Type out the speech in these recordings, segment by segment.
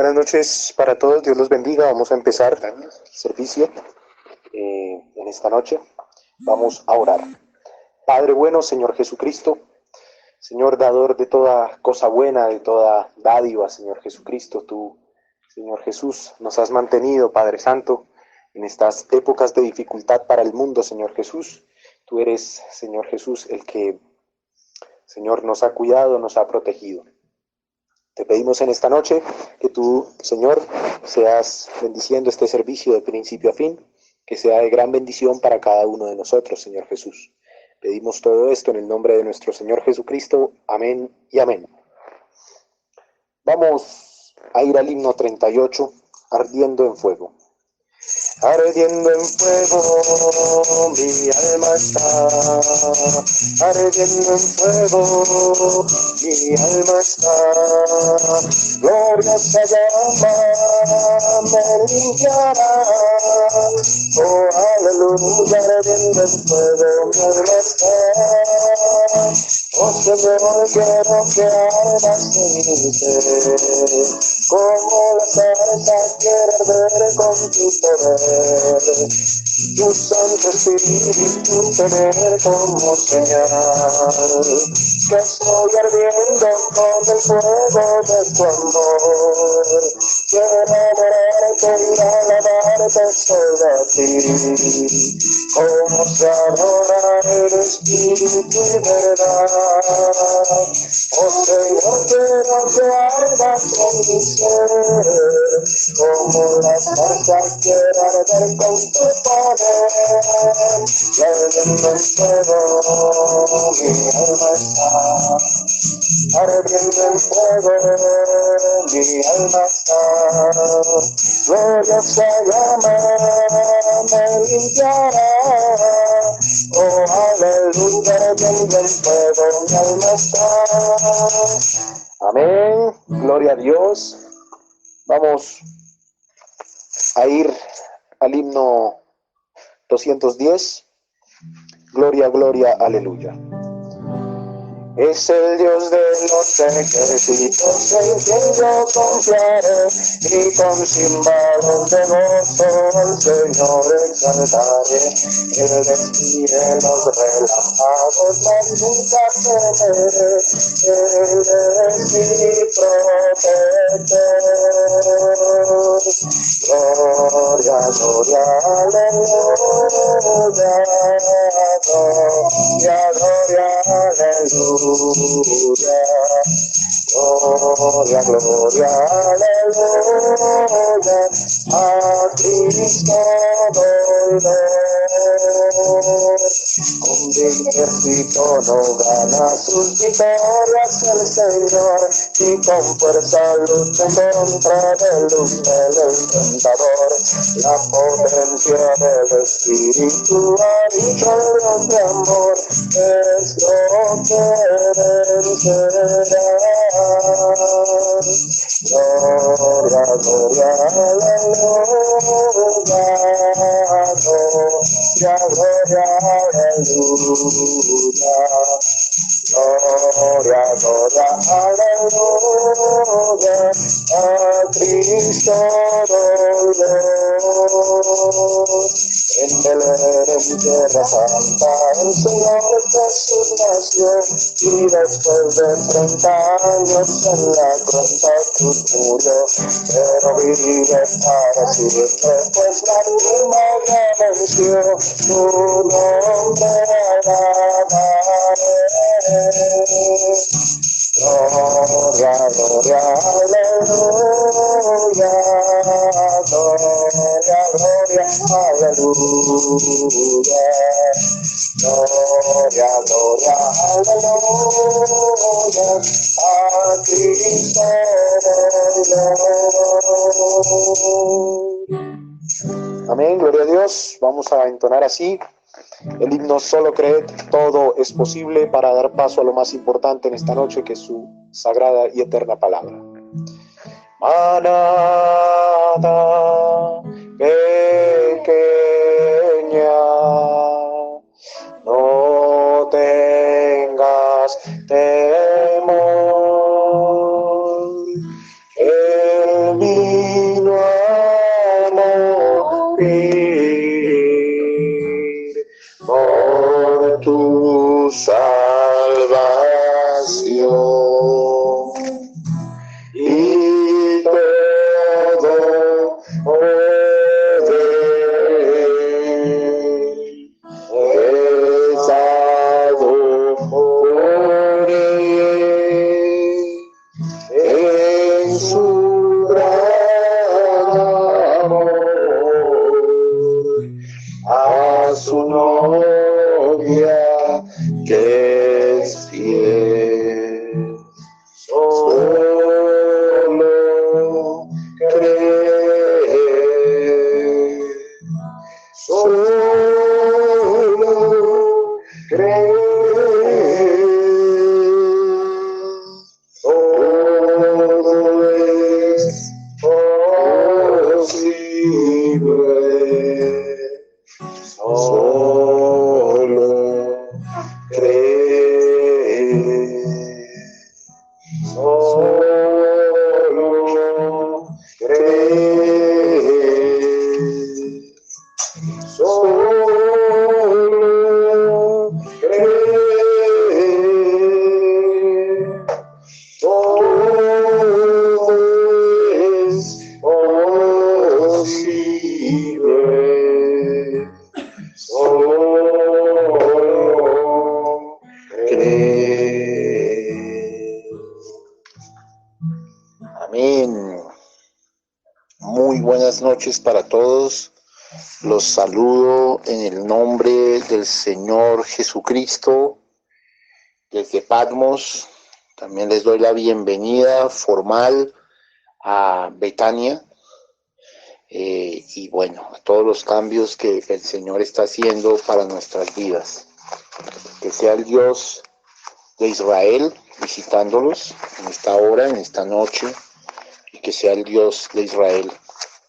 Buenas noches para todos, Dios los bendiga. Vamos a empezar el servicio en esta noche. Vamos a orar. Padre bueno, Señor Jesucristo, Señor dador de toda cosa buena, de toda dádiva, Señor Jesucristo, tú, Señor Jesús, nos has mantenido, Padre Santo, en estas épocas de dificultad para el mundo, Señor Jesús. Tú eres, Señor Jesús, el que, Señor, nos ha cuidado, nos ha protegido. Te pedimos en esta noche que tú, Señor, seas bendiciendo este servicio de principio a fin, que sea de gran bendición para cada uno de nosotros, Señor Jesús. Pedimos todo esto en el nombre de nuestro Señor Jesucristo. Amén y amén. Vamos a ir al himno 38, Ardiendo en Fuego. Ardiendo en fuego, mi alma está. Ardiendo en fuego, mi alma está. Gloriosa llama me limpiará. Oh, aleluya, ardiendo en fuego, mi alma está. Oh, Señor, quiero que ardas en mi ser. Como la zarza quiere arder con tu poder, tu santo espíritu tener como señal, que estoy ardiendo con el fuego de tu amor. Quiero adorarte y alabarte solo a ti, como se adora el espíritu y verdad. Oh Señor, quiero que ardas en mi ser, como la zarza quiere arder con tu poder. Y ardiendo en fuego, mi alma está. Ardiendo en fuego, mi alma está. Gloriosa llama me limpiará. Oh, aleluya, ardiendo en fuego, mi alma está. Amén, gloria a Dios. Vamos a ir al himno 210. Gloria, gloria, aleluya. Es el Dios de los ejércitos en quien yo confiaré, y con címbalos de gozo al Señor exaltaré. Él despide los relámpagos, mas nunca temeré. Él es mi protector. Gloria, gloria, aleluya. Gloria, gloria, aleluya. Gloria, gloria, aleluya, a Cristo volver. Con mi ejército no gana sus victorias el Señor, y con fuerza lucha en contra del tentador. La potencia del Espíritu ha dicho el Dios de amor, es lo que vencerá. Gloria, gloria, aleluya. Gloria, gloria, aleluya. Gloria, gloria, aleluya. A Cristo volver. En Belén, en tierra santa, el Señor Jesús nació, y después de 30 años en la cruz murió, pero vive para siempre, pues la tumba venció. Tu nombre alabaré. Gloria, gloria, aleluya. Gloria, gloria, aleluya. Gloria, gloria, aleluya. A Cristo volver. Amén, gloria a Dios. Vamos a entonar así el himno Solo creed, todo es posible, para dar paso a lo más importante en esta noche, que es su sagrada y eterna palabra. Manada pequeña, no tengas temor, el Dios y todo poder es dado por Él en su gran amor a su novia que es fiel. Solo creer, solo creer, todo es posible. Solo creer, solo creer, solo creer, todo es posible. Solo creer. Amén. Muy buenas noches para todos. Los saludo en el nombre del Señor Jesucristo desde Patmos. También les doy la bienvenida formal a Betania. Y bueno, a todos los cambios que el Señor está haciendo para nuestras vidas. Que sea el Dios de Israel visitándolos en esta hora, en esta noche, y que sea el Dios de Israel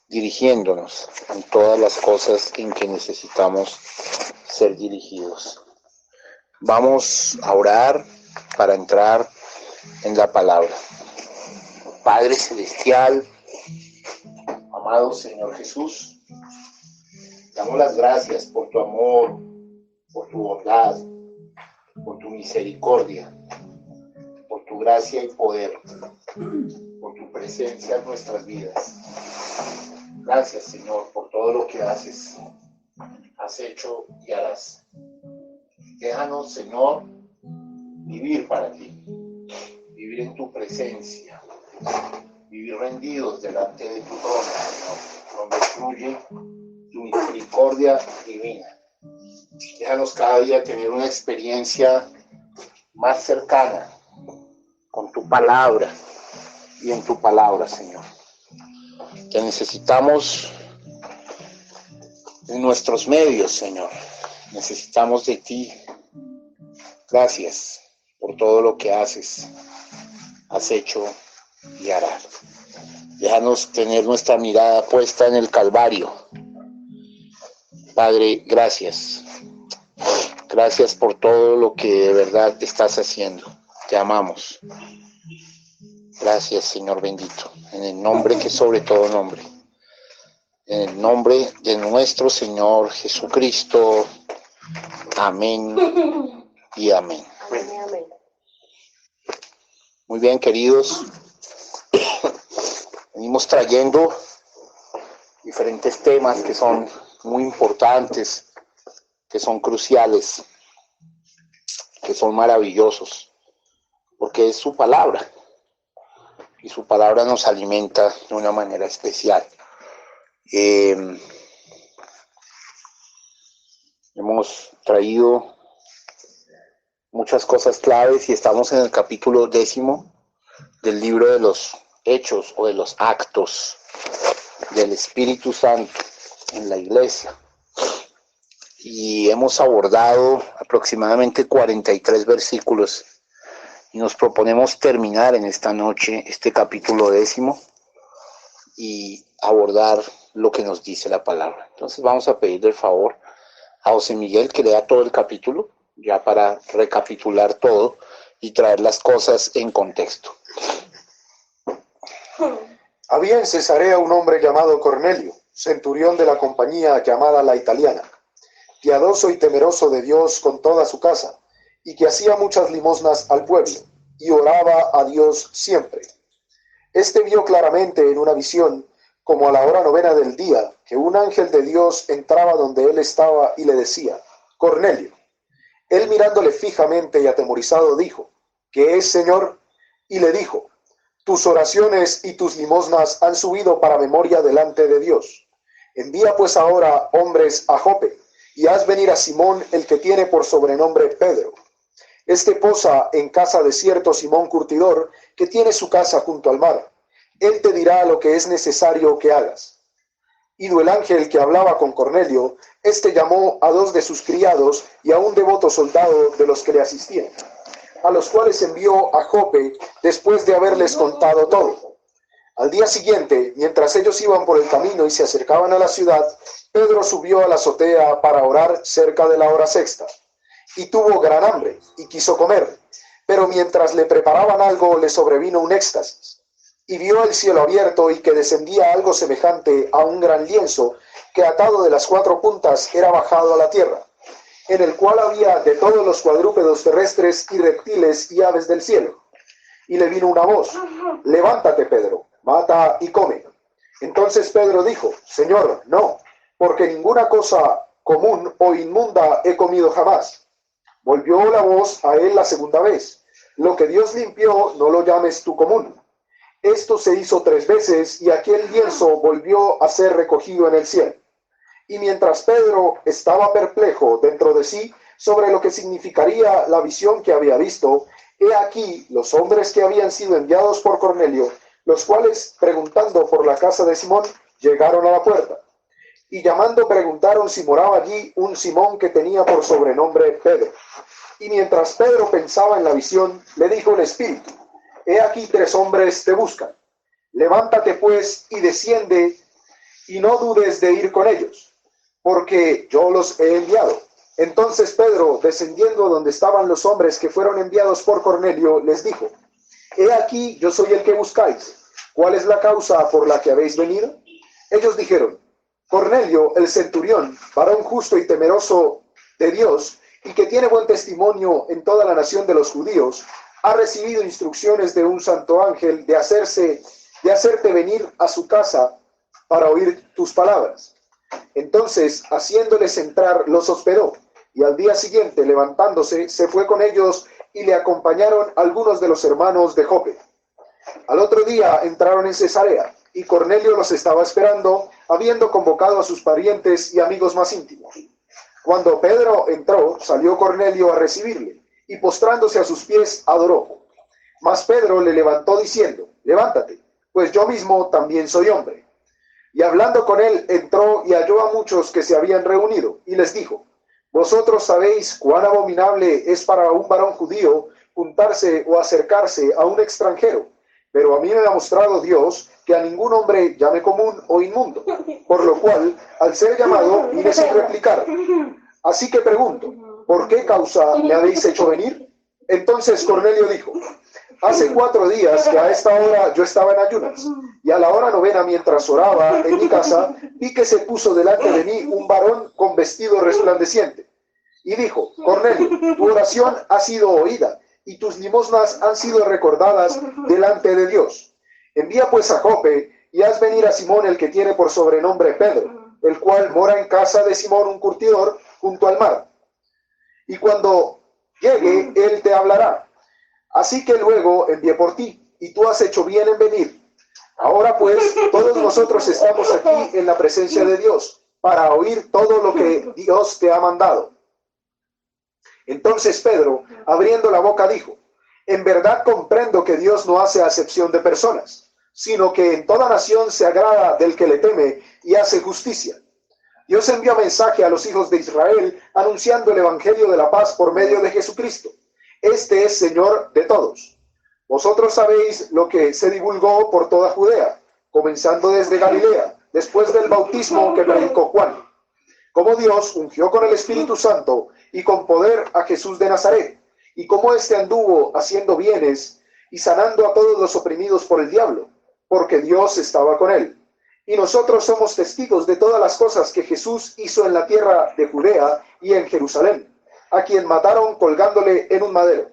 dirigiéndonos en todas las cosas en que necesitamos ser dirigidos. Vamos a orar para entrar en la palabra. Padre Celestial, amado Señor Jesús, damos las gracias por tu amor, por tu bondad, por tu misericordia, por tu gracia y poder, por tu presencia en nuestras vidas. Gracias, Señor, por todo lo que haces, has hecho y harás. Déjanos, Señor, vivir para ti, vivir en tu presencia, vivir rendidos delante de tu trono, Señor, donde fluye tu misericordia divina. Déjanos cada día tener una experiencia más cercana con tu palabra y en tu palabra, Señor. Te necesitamos en nuestros medios, Señor. Necesitamos de ti. Gracias por todo lo que haces, has hecho y harás. Déjanos tener nuestra mirada puesta en el Calvario. Padre, gracias. Gracias por todo lo que de verdad estás haciendo. Te amamos. Gracias, Señor bendito. En el nombre que sobre todo nombre. En el nombre de nuestro Señor Jesucristo. Amén y amén. Amén. Muy bien, queridos. Venimos trayendo diferentes temas que son muy importantes, que son cruciales, que son maravillosos, porque es su palabra, y su palabra nos alimenta de una manera especial. Hemos traído muchas cosas claves y estamos en el capítulo 10 del libro de los Hechos o de los Actos del Espíritu Santo en la iglesia. Y hemos abordado aproximadamente 43 versículos y nos proponemos terminar en esta noche este capítulo 10 y abordar lo que nos dice la palabra. Entonces vamos a pedirle el favor a José Miguel que lea todo el capítulo, ya para recapitular todo y traer las cosas en contexto. Había en Cesarea un hombre llamado Cornelio, centurión de la compañía llamada La Italiana, piadoso y temeroso de Dios con toda su casa, y que hacía muchas limosnas al pueblo, y oraba a Dios siempre. Este vio claramente en una visión, como a la hora 9 del día, que un ángel de Dios entraba donde él estaba y le decía: Cornelio. Él, mirándole fijamente y atemorizado, dijo: ¿Qué es, Señor? Y le dijo: tus oraciones y tus limosnas han subido para memoria delante de Dios. Envía pues ahora hombres a Jope, y haz venir a Simón, el que tiene por sobrenombre Pedro. Este posa en casa de cierto Simón curtidor, que tiene su casa junto al mar. Él te dirá lo que es necesario que hagas. Ido el ángel que hablaba con Cornelio, éste llamó a 2 de sus criados y a un devoto soldado de los que le asistían, a los cuales envió a Jope después de haberles contado todo. Al día siguiente, mientras ellos iban por el camino y se acercaban a la ciudad, Pedro subió a la azotea para orar cerca de la hora sexta, y tuvo gran hambre y quiso comer, pero mientras le preparaban algo le sobrevino un éxtasis, y vio el cielo abierto y que descendía algo semejante a un gran lienzo que atado de las 4 puntas era bajado a la tierra, en el cual había de todos los cuadrúpedos terrestres y reptiles y aves del cielo. Y le vino una voz: levántate, Pedro, mata y come. Entonces Pedro dijo: Señor, no, porque ninguna cosa común o inmunda he comido jamás. Volvió la voz a él la segunda vez: lo que Dios limpió, no lo llames tú común. Esto se hizo 3 veces y aquel lienzo volvió a ser recogido en el cielo. Y mientras Pedro estaba perplejo dentro de sí sobre lo que significaría la visión que había visto, he aquí los hombres que habían sido enviados por Cornelio, los cuales, preguntando por la casa de Simón, llegaron a la puerta. Y llamando preguntaron si moraba allí un Simón que tenía por sobrenombre Pedro. Y mientras Pedro pensaba en la visión, le dijo el Espíritu: he aquí 3 hombres te buscan. Levántate pues y desciende, y no dudes de ir con ellos, porque yo los he enviado. Entonces Pedro, descendiendo donde estaban los hombres que fueron enviados por Cornelio, les dijo: he aquí, yo soy el que buscáis. ¿Cuál es la causa por la que habéis venido? Ellos dijeron: Cornelio, el centurión, varón justo y temeroso de Dios, y que tiene buen testimonio en toda la nación de los judíos, ha recibido instrucciones de un santo ángel de hacerte venir a su casa para oír tus palabras. Entonces, haciéndoles entrar, los hospedó, y al día siguiente, levantándose, se fue con ellos, y le acompañaron algunos de los hermanos de Jope. Al otro día entraron en Cesarea, y Cornelio los estaba esperando, habiendo convocado a sus parientes y amigos más íntimos. Cuando Pedro entró, salió Cornelio a recibirle, y postrándose a sus pies, adoró. Mas Pedro le levantó diciendo: levántate, pues yo mismo también soy hombre. Y hablando con él, entró y halló a muchos que se habían reunido, y les dijo: vosotros sabéis cuán abominable es para un varón judío juntarse o acercarse a un extranjero, pero a mí me ha mostrado Dios que a ningún hombre llame común o inmundo, por lo cual, al ser llamado, vine sin replicar. Así que pregunto: ¿por qué causa me habéis hecho venir? Entonces Cornelio dijo: hace 4 días que a esta hora yo estaba en ayunas, y a la hora 9, mientras oraba en mi casa, vi que se puso delante de mí un varón con vestido resplandeciente. Y dijo: Cornelio, tu oración ha sido oída, y tus limosnas han sido recordadas delante de Dios. Envía pues a Jope, y haz venir a Simón, el que tiene por sobrenombre Pedro, el cual mora en casa de Simón un curtidor junto al mar. Y cuando llegue, él te hablará. Así que luego envié por ti, y tú has hecho bien en venir. Ahora pues, todos nosotros estamos aquí en la presencia de Dios, para oír todo lo que Dios te ha mandado. Entonces Pedro, abriendo la boca, dijo: en verdad comprendo que Dios no hace acepción de personas, sino que en toda nación se agrada del que le teme y hace justicia. Dios envió mensaje a los hijos de Israel, anunciando el evangelio de la paz por medio de Jesucristo. Este es Señor de todos. Vosotros sabéis lo que se divulgó por toda Judea, comenzando desde Galilea, después del bautismo que predicó Juan, cómo Dios ungió con el Espíritu Santo y con poder a Jesús de Nazaret, y cómo éste anduvo haciendo bienes y sanando a todos los oprimidos por el diablo, porque Dios estaba con él. Y nosotros somos testigos de todas las cosas que Jesús hizo en la tierra de Judea y en Jerusalén, a quien mataron colgándole en un madero.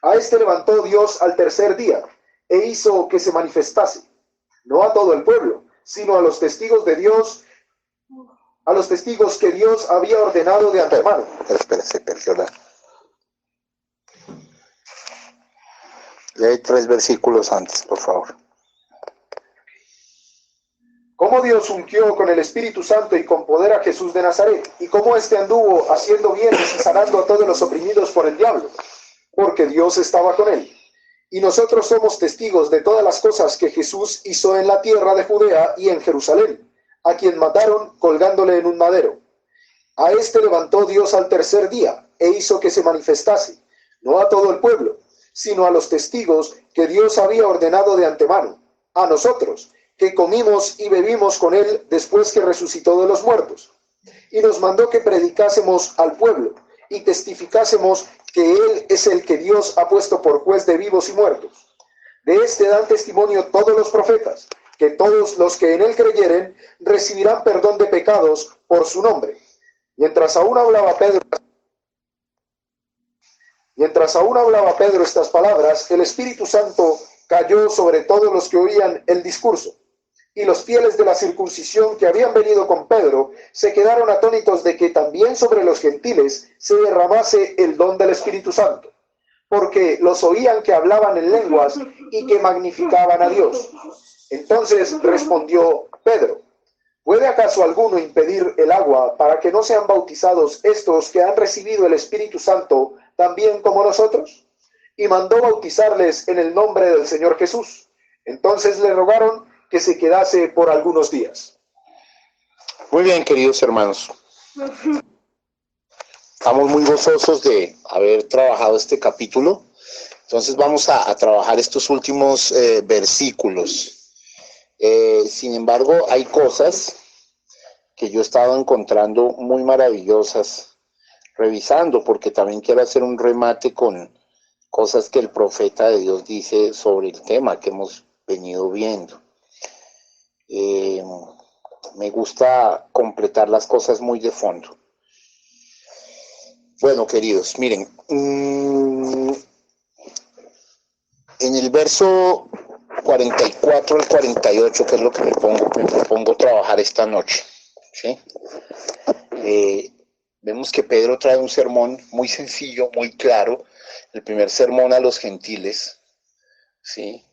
A este levantó Dios al tercer día, e hizo que se manifestase, no a todo el pueblo, sino a los testigos de Dios, a los testigos que Dios había ordenado de antemano. Espera, se perdió la... Lee 3 versículos antes, por favor. Cómo Dios ungió con el Espíritu Santo y con poder a Jesús de Nazaret, y cómo éste anduvo haciendo bienes y sanando a todos los oprimidos por el diablo, porque Dios estaba con él. Y nosotros somos testigos de todas las cosas que Jesús hizo en la tierra de Judea y en Jerusalén, a quien mataron colgándole en un madero. A este levantó Dios al tercer día, e hizo que se manifestase, no a todo el pueblo, sino a los testigos que Dios había ordenado de antemano, a nosotros, que comimos y bebimos con él después que resucitó de los muertos. Y nos mandó que predicásemos al pueblo y testificásemos que él es el que Dios ha puesto por juez de vivos y muertos. De este dan testimonio todos los profetas, que todos los que en él creyeren recibirán perdón de pecados por su nombre. Mientras aún hablaba Pedro estas palabras, el Espíritu Santo cayó sobre todos los que oían el discurso. Y los fieles de la circuncisión que habían venido con Pedro se quedaron atónitos de que también sobre los gentiles se derramase el don del Espíritu Santo, porque los oían que hablaban en lenguas y que magnificaban a Dios. Entonces respondió Pedro: ¿puede acaso alguno impedir el agua para que no sean bautizados estos que han recibido el Espíritu Santo también como nosotros? Y mandó bautizarles en el nombre del Señor Jesús. Entonces le rogaron que se quedase por algunos días. Muy bien, queridos hermanos. Estamos muy gozosos de haber trabajado este capítulo. Entonces vamos a trabajar estos últimos versículos. Sin embargo, hay cosas que yo he estado encontrando muy maravillosas, revisando, porque también quiero hacer un remate con cosas que el profeta de Dios dice sobre el tema que hemos venido viendo. Me gusta completar las cosas muy de fondo. Bueno, queridos, miren, en el verso 44 al 48, que es lo que me propongo trabajar esta noche, ¿sí? Vemos que Pedro trae un sermón muy sencillo, muy claro, el primer sermón a los gentiles, ¿sí?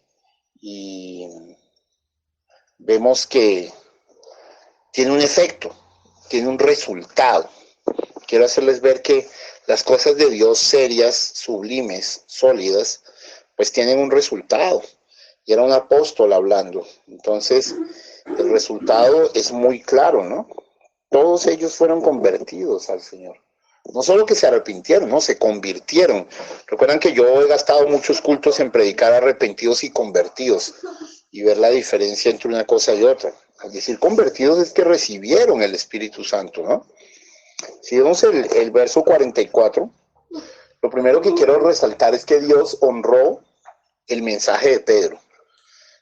Y vemos que tiene un efecto, tiene un resultado. Quiero hacerles ver que las cosas de Dios serias, sublimes, sólidas, pues tienen un resultado. Y era un apóstol hablando. Entonces, el resultado es muy claro, ¿no? Todos ellos fueron convertidos al Señor. No solo que se arrepintieron, no, se convirtieron. Recuerdan que yo he gastado muchos cultos en predicar arrepentidos y convertidos y ver la diferencia entre una cosa y otra. Al decir convertidos es que recibieron el Espíritu Santo, ¿no? Si vemos el verso 44, lo primero que quiero resaltar es que Dios honró el mensaje de Pedro,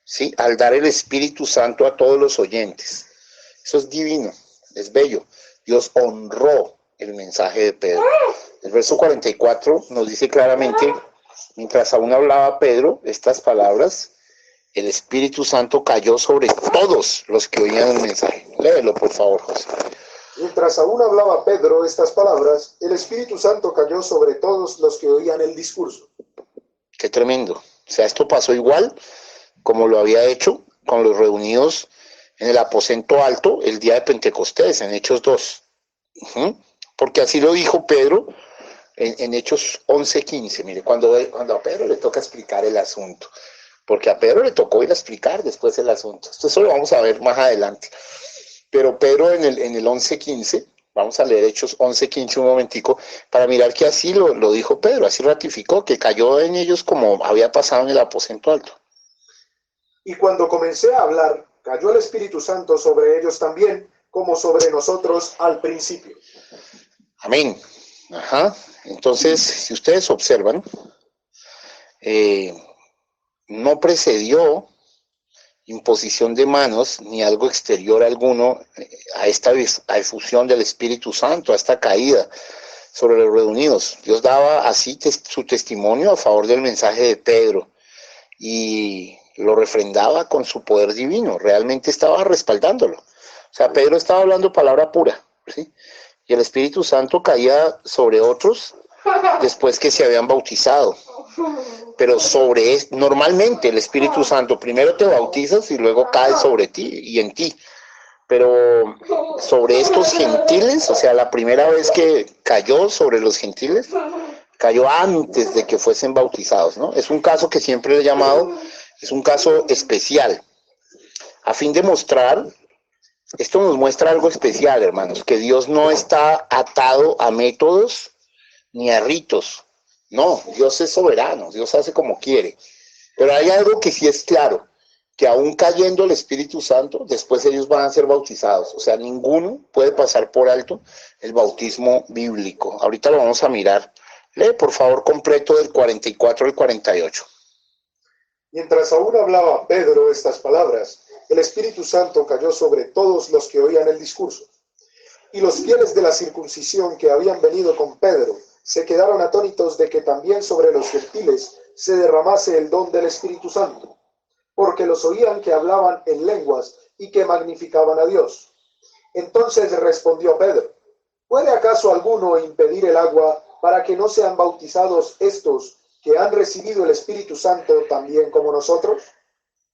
¿sí? Al dar el Espíritu Santo a todos los oyentes. Eso es divino, es bello. Dios honró el mensaje de Pedro. El verso 44 nos dice claramente, mientras aún hablaba Pedro estas palabras, el Espíritu Santo cayó sobre todos los que oían el mensaje. Léelo, por favor, José. Mientras aún hablaba Pedro estas palabras, el Espíritu Santo cayó sobre todos los que oían el discurso. Qué tremendo. O sea, esto pasó igual como lo había hecho con los reunidos en el aposento alto el día de Pentecostés, en Hechos 2. Porque así lo dijo Pedro en Hechos 11:15. Mire, cuando a Pedro le toca explicar el asunto. Porque a Pedro le tocó ir a explicar después el asunto. Eso lo vamos a ver más adelante. Pero Pedro en el 11:15, vamos a leer Hechos 11:15 un momentico, para mirar que así lo dijo Pedro, así ratificó, que cayó en ellos como había pasado en el aposento alto. Y cuando comencé a hablar, cayó el Espíritu Santo sobre ellos también, como sobre nosotros al principio. Amén. Ajá. Entonces, si ustedes observan, no precedió imposición de manos ni algo exterior alguno a esta efusión del Espíritu Santo, a esta caída, sobre los reunidos. Dios daba así su testimonio a favor del mensaje de Pedro y lo refrendaba con su poder divino, realmente estaba respaldándolo. O sea, Pedro estaba hablando palabra pura, ¿sí? Y el Espíritu Santo caía sobre otros después que se habían bautizado. Pero normalmente el Espíritu Santo primero te bautizas y luego cae sobre ti y en ti. Pero sobre estos gentiles, o sea, la primera vez que cayó sobre los gentiles, cayó antes de que fuesen bautizados, ¿no? Es un caso que siempre he llamado, es un caso especial, a fin de mostrar, esto nos muestra algo especial, hermanos, que Dios no está atado a métodos ni a ritos. No, Dios es soberano, Dios hace como quiere. Pero hay algo que sí es claro, que aún cayendo el Espíritu Santo, después ellos van a ser bautizados. O sea, ninguno puede pasar por alto el bautismo bíblico. Ahorita lo vamos a mirar. Lee, por favor, completo del 44 al 48. Mientras aún hablaba Pedro estas palabras, el Espíritu Santo cayó sobre todos los que oían el discurso. Y los fieles de la circuncisión que habían venido con Pedro se quedaron atónitos de que también sobre los gentiles se derramase el don del Espíritu Santo, porque los oían que hablaban en lenguas y que magnificaban a Dios. Entonces respondió Pedro: ¿puede acaso alguno impedir el agua para que no sean bautizados estos que han recibido el Espíritu Santo también como nosotros?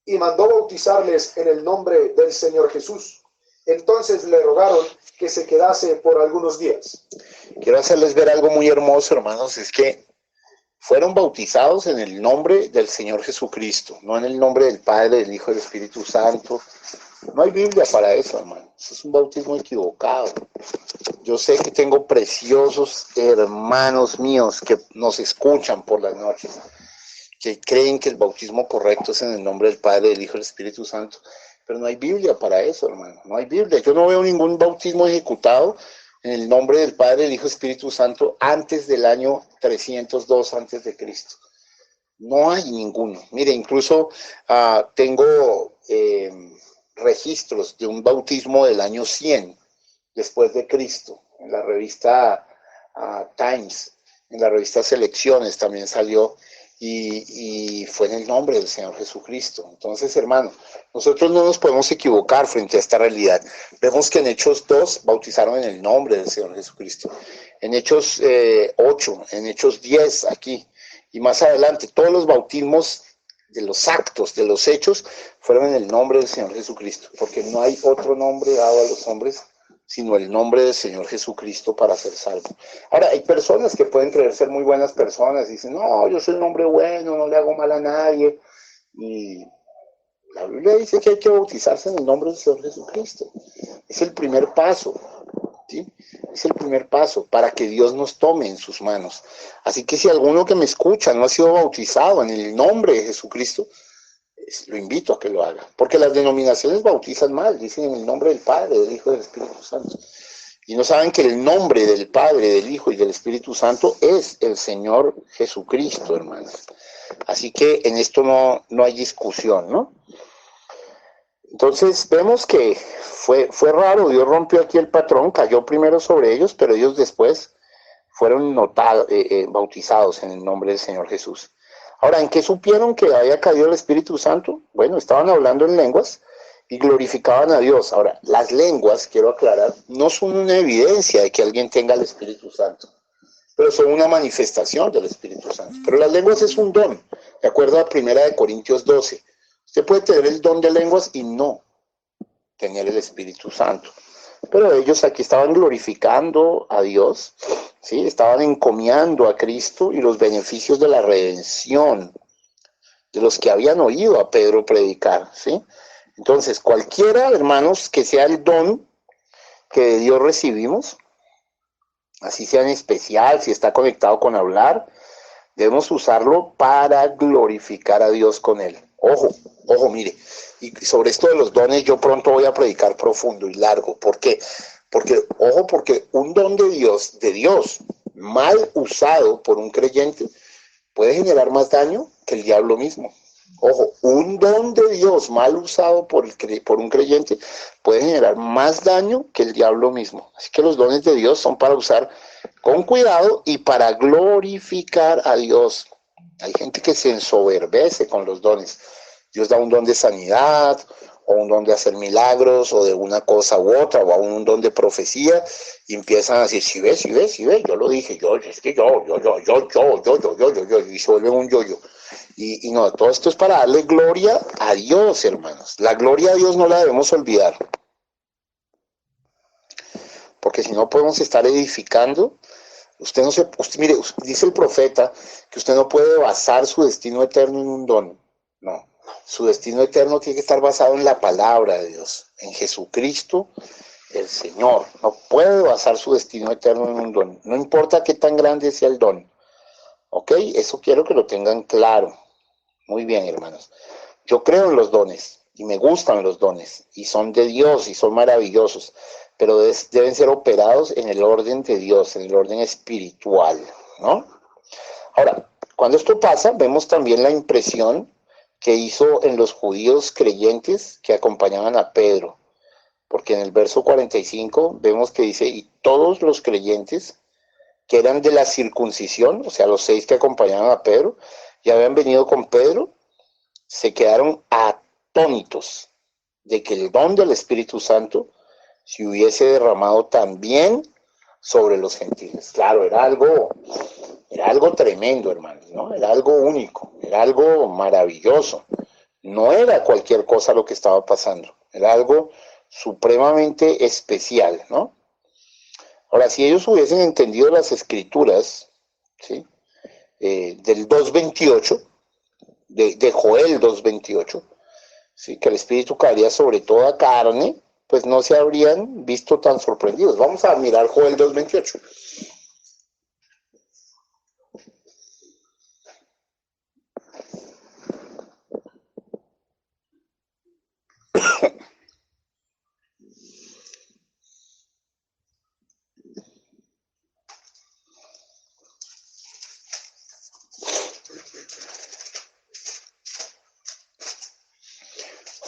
Y mandó bautizarles en el nombre del Señor Jesús. Entonces le rogaron que se quedase por algunos días. Quiero hacerles ver algo muy hermoso, hermanos, es que fueron bautizados en el nombre del Señor Jesucristo, no en el nombre del Padre, del Hijo y del Espíritu Santo. No hay Biblia para eso, hermano. Eso es un bautismo equivocado. Yo sé que tengo preciosos hermanos míos que nos escuchan por las noches, que creen que el bautismo correcto es en el nombre del Padre, del Hijo y del Espíritu Santo. Pero no hay Biblia para eso, hermano. No hay Biblia. Yo no veo ningún bautismo ejecutado en el nombre del Padre, del Hijo y del Espíritu Santo antes del año 302 antes de Cristo. No hay ninguno. Mire, incluso tengo registros de un bautismo del año 100 después de Cristo. En la revista Times, en la revista Selecciones también salió y fue en el nombre del Señor Jesucristo. Entonces, hermano, nosotros no nos podemos equivocar frente a esta realidad. Vemos que en Hechos 2 bautizaron en el nombre del Señor Jesucristo. En Hechos 8, en Hechos 10 aquí, y más adelante, todos los bautismos de los actos, de los hechos, fueron en el nombre del Señor Jesucristo, porque no hay otro nombre dado a los hombres sino el nombre del Señor Jesucristo para ser salvo. Ahora, hay personas que pueden creer ser muy buenas personas y dicen, no, yo soy un hombre bueno, no le hago mal a nadie. Y la Biblia dice que hay que bautizarse en el nombre del Señor Jesucristo. Es el primer paso, ¿sí? Es el primer paso para que Dios nos tome en sus manos. Así que si alguno que me escucha no ha sido bautizado en el nombre de Jesucristo, lo invito a que lo haga, porque las denominaciones bautizan mal, dicen en el nombre del Padre, del Hijo y del Espíritu Santo, y no saben que el nombre del Padre, del Hijo y del Espíritu Santo es el Señor Jesucristo, hermanos. Así que en esto no hay discusión, ¿no? Entonces vemos que fue raro, Dios rompió aquí el patrón, cayó primero sobre ellos, pero ellos después fueron bautizados en el nombre del Señor Jesús. Ahora, ¿en qué supieron que había caído el Espíritu Santo? Bueno, estaban hablando en lenguas y glorificaban a Dios. Ahora, las lenguas, quiero aclarar, no son una evidencia de que alguien tenga el Espíritu Santo, pero son una manifestación del Espíritu Santo. Pero las lenguas es un don, de acuerdo a 1 Corintios 12. Usted puede tener el don de lenguas y no tener el Espíritu Santo. Pero ellos aquí estaban glorificando a Dios, ¿sí? Estaban encomiando a Cristo y los beneficios de la redención de los que habían oído a Pedro predicar, ¿sí? Entonces, cualquiera, hermanos, que sea el don que de Dios recibimos, así sea en especial, si está conectado con hablar, debemos usarlo para glorificar a Dios con él. Ojo, mire, y sobre esto de los dones yo pronto voy a predicar profundo y largo. ¿Por qué? Porque un don de Dios, mal usado por un creyente, puede generar más daño que el diablo mismo. Ojo, un don de Dios mal usado por un creyente puede generar más daño que el diablo mismo. Así que los dones de Dios son para usar con cuidado y para glorificar a Dios. Hay gente que se ensoberbece con los dones. Dios da un don de sanidad, o un don de hacer milagros, o de una cosa u otra, o un don de profecía, y empiezan a decir, si ves, yo lo dije, es que yo, y se vuelven un yo-yo. Y no, todo esto es para darle gloria a Dios, hermanos. La gloria a Dios no la debemos olvidar. Porque si no podemos estar edificando, mire, dice el profeta que usted no puede basar su destino eterno en un don. No, su destino eterno tiene que estar basado en la palabra de Dios, en Jesucristo, el Señor. No puede basar su destino eterno en un don. No importa qué tan grande sea el don. ¿Ok? Eso quiero que lo tengan claro. Muy bien, hermanos. Yo creo en los dones y me gustan los dones y son de Dios y son maravillosos, pero deben ser operados en el orden de Dios, en el orden espiritual, ¿no? Ahora, cuando esto pasa, vemos también la impresión que hizo en los judíos creyentes que acompañaban a Pedro, porque en el verso 45 vemos que dice, y todos los creyentes que eran de la circuncisión, o sea, los 6 que acompañaban a Pedro, ya habían venido con Pedro, se quedaron atónitos de que el don del Espíritu Santo se hubiese derramado también sobre los gentiles. Claro, era algo tremendo, hermanos, ¿no? Era algo único, era algo maravilloso. No era cualquier cosa lo que estaba pasando, era algo supremamente especial, ¿no? Ahora, si ellos hubiesen entendido las escrituras, ¿sí? Del 2:28, de Joel 2:28, ¿sí? Que el Espíritu caería sobre toda carne, pues no se habrían visto tan sorprendidos. Vamos a mirar Joel 2:28.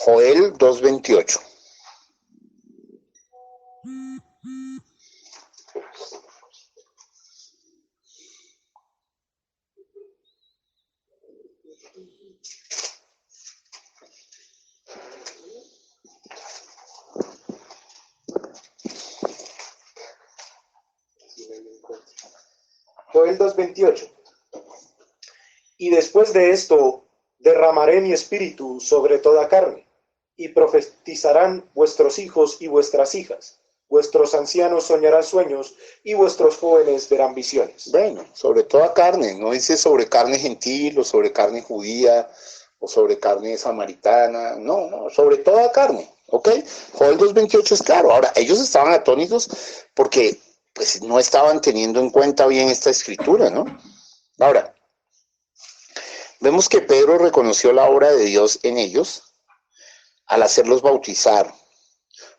Joel 2:28. Joel 2:28. Y después de esto derramaré mi espíritu sobre toda carne, y profetizarán vuestros hijos y vuestras hijas. Vuestros ancianos soñarán sueños, y vuestros jóvenes verán visiones. Bueno, sobre toda carne, no dice sobre carne gentil, o sobre carne judía, o sobre carne samaritana, no, sobre toda carne, ¿ok? Joel 2:28 es claro. Ahora, ellos estaban atónitos porque pues no estaban teniendo en cuenta bien esta escritura, ¿no? Ahora, vemos que Pedro reconoció la obra de Dios en ellos al hacerlos bautizar,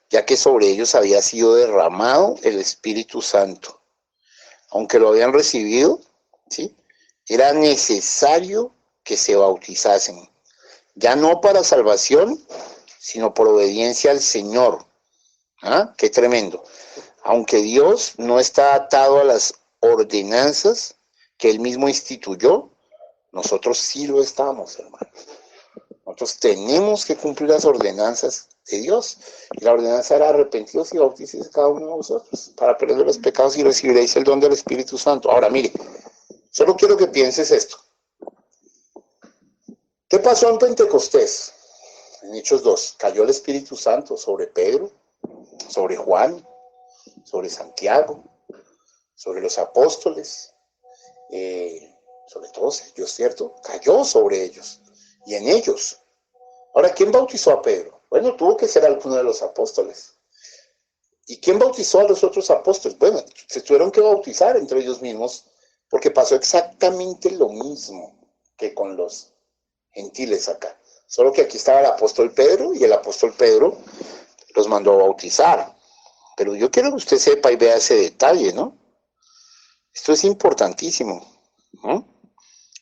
ya que sobre ellos había sido derramado el Espíritu Santo. Aunque lo habían recibido, ¿sí? Era necesario que se bautizasen, ya no para salvación, sino por obediencia al Señor. ¿Ah? Qué tremendo. Aunque Dios no está atado a las ordenanzas que Él mismo instituyó, nosotros sí lo estamos, hermanos. Nosotros tenemos que cumplir las ordenanzas de Dios. Y la ordenanza era arrepentidos y bautíceos cada uno de vosotros para perder los pecados y recibiréis el don del Espíritu Santo. Ahora, mire, solo quiero que pienses esto. ¿Qué pasó en Pentecostés? En Hechos 2, cayó el Espíritu Santo sobre Pedro, sobre Juan, sobre Santiago, sobre los apóstoles, sobre todos ellos, ¿cierto? Cayó sobre ellos y en ellos. Ahora, ¿quién bautizó a Pedro? Bueno, tuvo que ser alguno de los apóstoles. ¿Y quién bautizó a los otros apóstoles? Bueno, se tuvieron que bautizar entre ellos mismos porque pasó exactamente lo mismo que con los gentiles acá. Solo que aquí estaba el apóstol Pedro y el apóstol Pedro los mandó a bautizar. Pero yo quiero que usted sepa y vea ese detalle, ¿no? Esto es importantísimo, ¿no?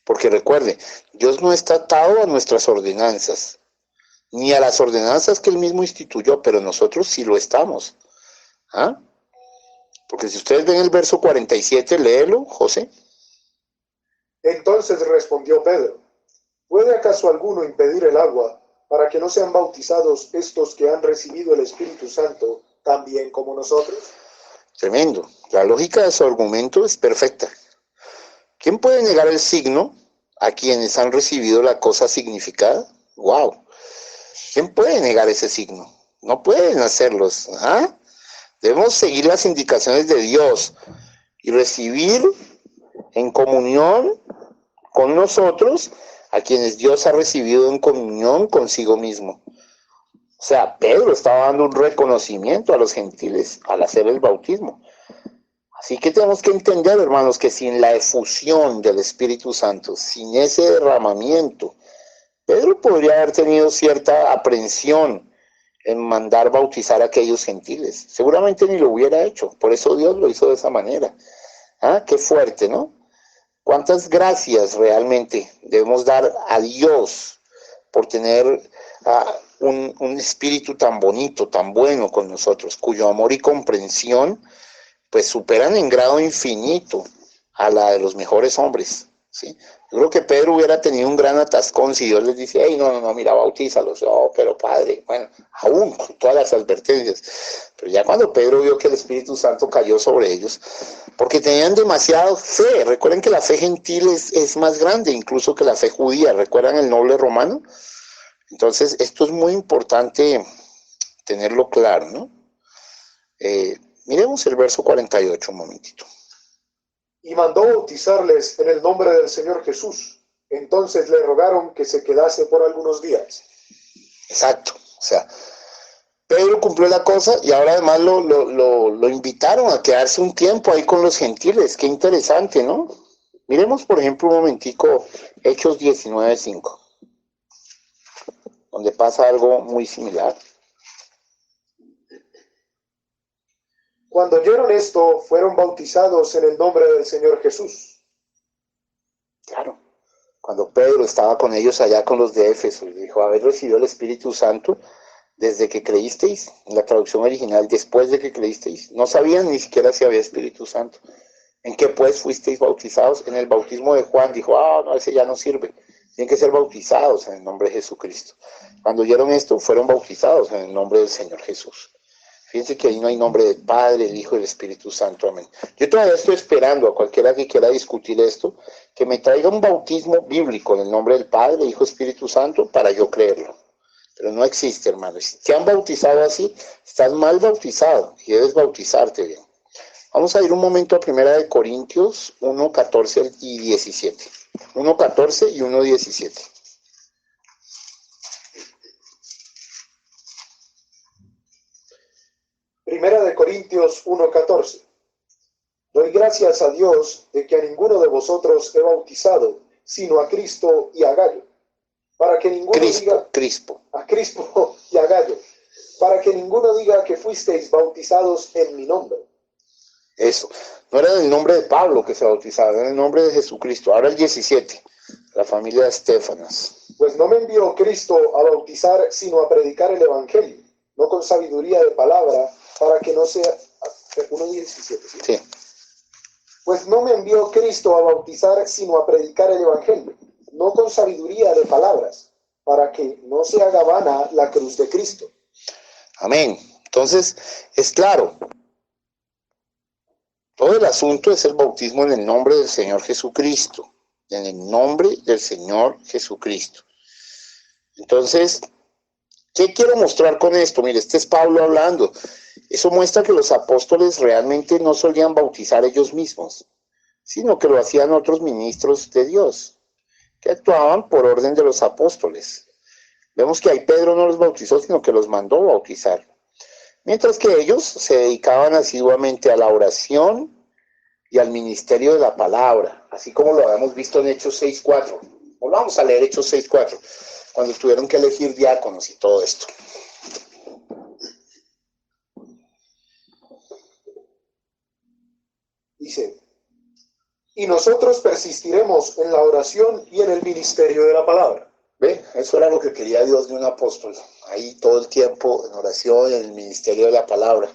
Porque recuerde, Dios no está atado a nuestras ordenanzas, ni a las ordenanzas que Él mismo instituyó, pero nosotros sí lo estamos. ¿Ah? Porque si ustedes ven el verso 47, léelo, José. Entonces respondió Pedro: ¿puede acaso alguno impedir el agua para que no sean bautizados estos que han recibido el Espíritu Santo también como nosotros? Tremendo. La lógica de su argumento es perfecta. ¿Quién puede negar el signo a quienes han recibido la cosa significada? ¡Wow! ¿Quién puede negar ese signo? No pueden hacerlos. ¿Ah? Debemos seguir las indicaciones de Dios y recibir en comunión con nosotros a quienes Dios ha recibido en comunión consigo mismo. O sea, Pedro estaba dando un reconocimiento a los gentiles al hacer el bautismo. Así que tenemos que entender, hermanos, que sin la efusión del Espíritu Santo, sin ese derramamiento, Pedro podría haber tenido cierta aprensión en mandar bautizar a aquellos gentiles. Seguramente ni lo hubiera hecho, por eso Dios lo hizo de esa manera. ¿Ah? Qué fuerte, ¿no? ¿Cuántas gracias realmente debemos dar a Dios por tener un espíritu tan bonito, tan bueno con nosotros, cuyo amor y comprensión pues superan en grado infinito a la de los mejores hombres, ¿sí? Yo creo que Pedro hubiera tenido un gran atascón si Dios les dice, hey, no, mira, bautízalos. Oh, pero padre, bueno, aún con todas las advertencias. Pero ya cuando Pedro vio que el Espíritu Santo cayó sobre ellos, porque tenían demasiada fe. Recuerden que la fe gentil es más grande incluso que la fe judía. ¿Recuerdan el noble romano? Entonces, esto es muy importante tenerlo claro, ¿no? Miremos el verso 48 un momentito. Y mandó bautizarles en el nombre del Señor Jesús. Entonces le rogaron que se quedase por algunos días. Exacto, o sea, Pedro cumplió la cosa y ahora además lo invitaron a quedarse un tiempo ahí con los gentiles. Qué interesante, ¿no? Miremos, por ejemplo, un momentico Hechos 19:5, donde pasa algo muy similar. Cuando oyeron esto, fueron bautizados en el nombre del Señor Jesús. Claro, cuando Pedro estaba con ellos allá con los de Éfeso, y dijo, haber recibido el Espíritu Santo desde que creísteis, en la traducción original, después de que creísteis. No sabían ni siquiera si había Espíritu Santo. ¿En qué pues fuisteis bautizados? En el bautismo de Juan. Dijo, no, ese ya no sirve. Tienen que ser bautizados en el nombre de Jesucristo. Cuando oyeron esto, fueron bautizados en el nombre del Señor Jesús. Fíjense que ahí no hay nombre del Padre, el Hijo y el Espíritu Santo. Amén. Yo todavía estoy esperando a cualquiera que quiera discutir esto, que me traiga un bautismo bíblico en el nombre del Padre, Hijo y Espíritu Santo para yo creerlo. Pero no existe, hermanos. Si te han bautizado así, estás mal bautizado y debes bautizarte bien. Vamos a ir un momento a 1 Corintios 1, 14 y 17. 1, 14 y 1, 17. Primera de Corintios 1:14. Doy gracias a Dios de que a ninguno de vosotros he bautizado, sino a Cristo y a Gallo, para que ninguno diga a Crispo y a Gallo, para que ninguno diga que fuisteis bautizados en mi nombre. Eso, no era en el nombre de Pablo que se bautizaba, era en el nombre de Jesucristo. Ahora el 17, la familia de Estefanas. Pues no me envió Cristo a bautizar, sino a predicar el Evangelio, no con sabiduría de palabra, para que no sea... 1:17, ¿sí? Sí. Pues no me envió Cristo a bautizar, sino a predicar el Evangelio, no con sabiduría de palabras, para que no se haga vana la cruz de Cristo. Amén. Entonces, es claro, todo el asunto es el bautismo en el nombre del Señor Jesucristo, en el nombre del Señor Jesucristo. Entonces, ¿qué quiero mostrar con esto? Mire, este es Pablo hablando. Eso muestra que los apóstoles realmente no solían bautizar ellos mismos, sino que lo hacían otros ministros de Dios, que actuaban por orden de los apóstoles. Vemos que ahí Pedro no los bautizó, sino que los mandó bautizar. Mientras que ellos se dedicaban asiduamente a la oración y al ministerio de la palabra, así como lo habíamos visto en Hechos 6:4. Volvamos a leer Hechos 6:4, cuando tuvieron que elegir diáconos y todo esto. Dice, y nosotros persistiremos en la oración y en el ministerio de la palabra. ¿Ve? Eso era lo que quería Dios de un apóstol. Ahí todo el tiempo en oración, en el ministerio de la palabra.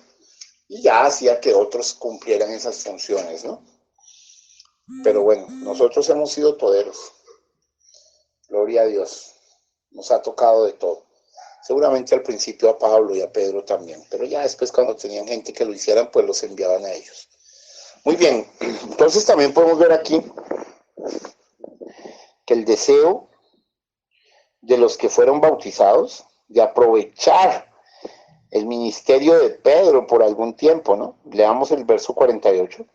Y ya hacía que otros cumplieran esas funciones, ¿no? Pero bueno, nosotros hemos sido toderos. Gloria a Dios. Nos ha tocado de todo. Seguramente al principio a Pablo y a Pedro también. Pero ya después cuando tenían gente que lo hicieran, pues los enviaban a ellos. Muy bien. Entonces también podemos ver aquí que el deseo de los que fueron bautizados de aprovechar el ministerio de Pedro por algún tiempo, ¿no? Leamos el verso 48.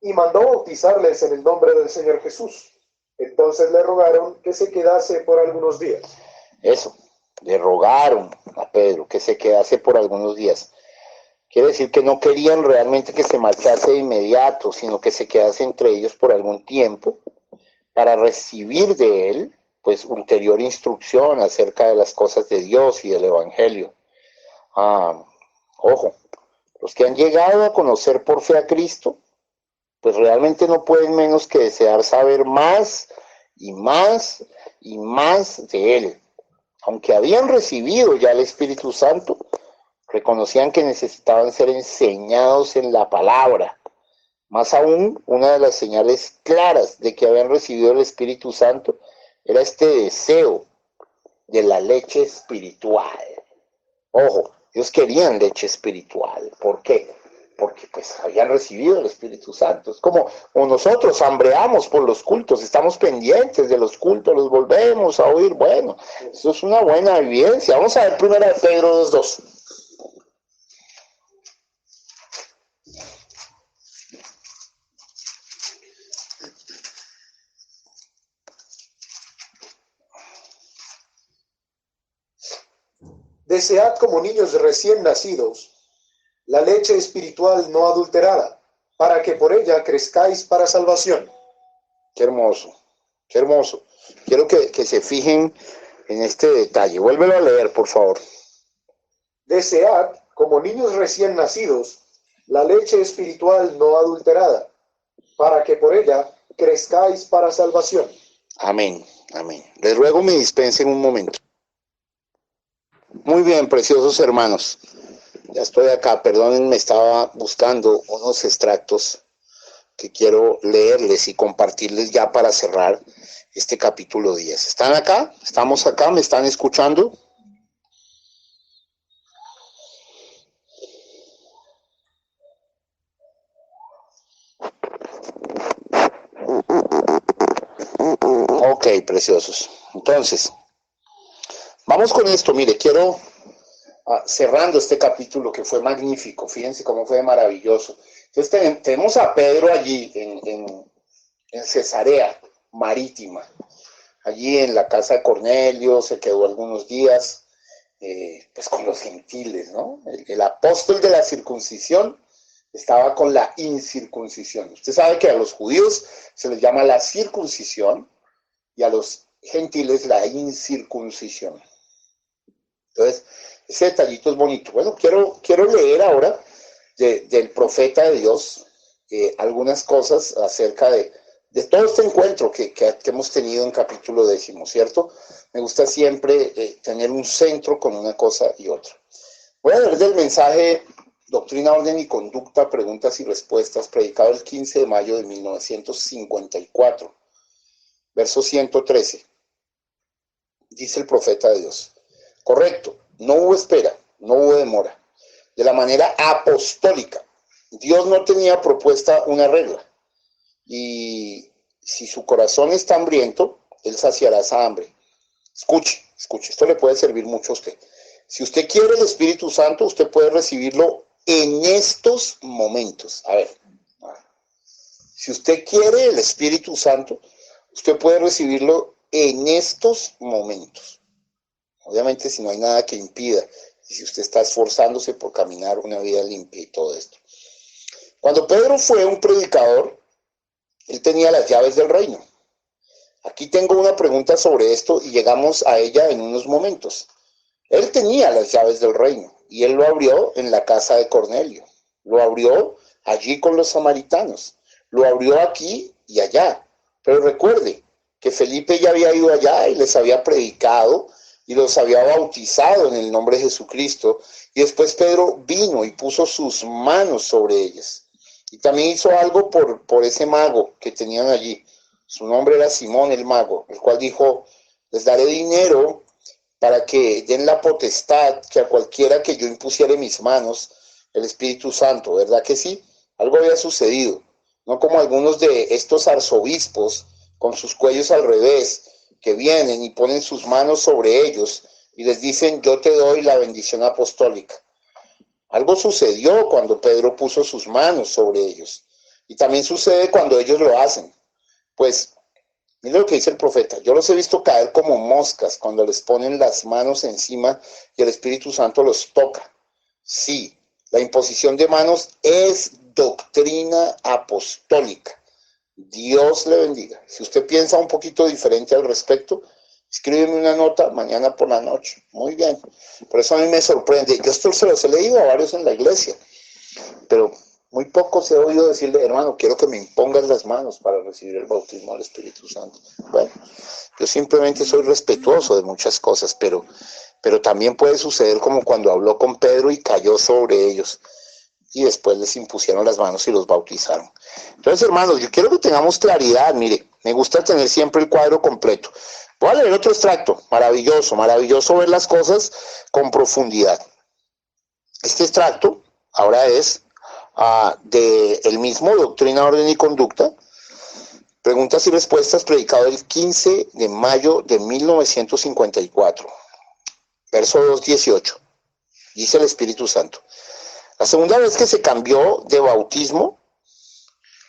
Y mandó bautizarles en el nombre del Señor Jesús. Entonces le rogaron que se quedase por algunos días. Eso, le rogaron a Pedro que se quedase por algunos días. Quiere decir que no querían realmente que se marchase de inmediato, sino que se quedase entre ellos por algún tiempo para recibir de él, pues, ulterior instrucción acerca de las cosas de Dios y del Evangelio. Ojo, los que han llegado a conocer por fe a Cristo, pues realmente no pueden menos que desear saber más y más y más de Él. Aunque habían recibido ya el Espíritu Santo, reconocían que necesitaban ser enseñados en la palabra. Más aún, una de las señales claras de que habían recibido el Espíritu Santo era este deseo de la leche espiritual. Ojo, ellos querían leche espiritual. ¿Por qué? Porque pues habían recibido el Espíritu Santo. Es como nosotros hambreamos por los cultos, estamos pendientes de los cultos, los volvemos a oír. Bueno, eso es una buena evidencia. Vamos a ver primero de Pedro 2:2. Desead como niños recién nacidos la leche espiritual no adulterada, para que por ella crezcáis para salvación. Qué hermoso, qué hermoso. Quiero que se fijen en este detalle. Vuélvelo a leer, por favor. Desead, como niños recién nacidos, la leche espiritual no adulterada, para que por ella crezcáis para salvación. Amén, amén. Les ruego me dispensen un momento. Muy bien, preciosos hermanos. Ya estoy acá, perdonen, me estaba buscando unos extractos que quiero leerles y compartirles ya para cerrar este capítulo 10. ¿Están acá? ¿Estamos acá? ¿Me están escuchando? Ok, preciosos. Entonces, vamos con esto. Mire, quiero, cerrando este capítulo que fue magnífico, fíjense cómo fue maravilloso. Entonces tenemos a Pedro allí en Cesarea Marítima, allí en la casa de Cornelio, se quedó algunos días, pues con los gentiles, ¿no? El apóstol de la circuncisión estaba con la incircuncisión. Usted sabe que a los judíos se les llama la circuncisión y a los gentiles la incircuncisión. Entonces, ese detallito es bonito. Bueno, quiero leer ahora del profeta de Dios algunas cosas acerca de todo este encuentro que hemos tenido en capítulo 10, ¿cierto? Me gusta siempre tener un centro con una cosa y otra. Voy a leer del mensaje Doctrina, Orden y Conducta, Preguntas y Respuestas, predicado el 15 de mayo de 1954, verso 113. Dice el profeta de Dios: correcto, no hubo espera, no hubo demora. De la manera apostólica, Dios no tenía propuesta una regla. Y si su corazón está hambriento, Él saciará esa hambre. Escuche, esto le puede servir mucho a usted. Si usted quiere el Espíritu Santo, usted puede recibirlo en estos momentos. A ver, si usted quiere el Espíritu Santo, usted puede recibirlo en estos momentos. Obviamente si no hay nada que impida, y si usted está esforzándose por caminar una vida limpia y todo esto. Cuando Pedro fue un predicador, él tenía las llaves del reino. Aquí tengo una pregunta sobre esto y llegamos a ella en unos momentos. Él tenía las llaves del reino y él lo abrió en la casa de Cornelio. Lo abrió allí con los samaritanos. lo abrió aquí y allá. Pero recuerde que Felipe ya había ido allá y les había predicado y los había bautizado en el nombre de Jesucristo. Y después Pedro vino y puso sus manos sobre ellas. Y también hizo algo por ese mago que tenían allí. Su nombre era Simón el mago, el cual dijo, les daré dinero para que den la potestad que a cualquiera que yo impusiere mis manos, el Espíritu Santo, ¿verdad que sí? Algo había sucedido, no como algunos de estos arzobispos con sus cuellos al revés, que vienen y ponen sus manos sobre ellos y les dicen, yo te doy la bendición apostólica. Algo sucedió cuando Pedro puso sus manos sobre ellos. Y también sucede cuando ellos lo hacen. Pues, mire lo que dice el profeta. Yo los he visto caer como moscas cuando les ponen las manos encima y el Espíritu Santo los toca. Sí, la imposición de manos es doctrina apostólica. Dios le bendiga. Si usted piensa un poquito diferente al respecto, escríbeme una nota mañana por la noche. Muy bien. Por eso a mí me sorprende. Yo esto se los he leído a varios en la iglesia, pero muy pocos he oído decirle, hermano, quiero que me impongas las manos para recibir el bautismo del Espíritu Santo. Bueno, yo simplemente soy respetuoso de muchas cosas, pero también puede suceder como cuando habló con Pedro y cayó sobre ellos. Y después les impusieron las manos y los bautizaron. Entonces, hermanos, yo quiero que tengamos claridad. Mire, me gusta tener siempre el cuadro completo. Voy a leer otro extracto. Maravilloso, maravilloso ver las cosas con profundidad. Este extracto ahora es de el mismo Doctrina, Orden y Conducta. Preguntas y respuestas, predicado el 15 de mayo de 1954. Verso 2:18. Dice el Espíritu Santo. La segunda vez que se cambió de bautismo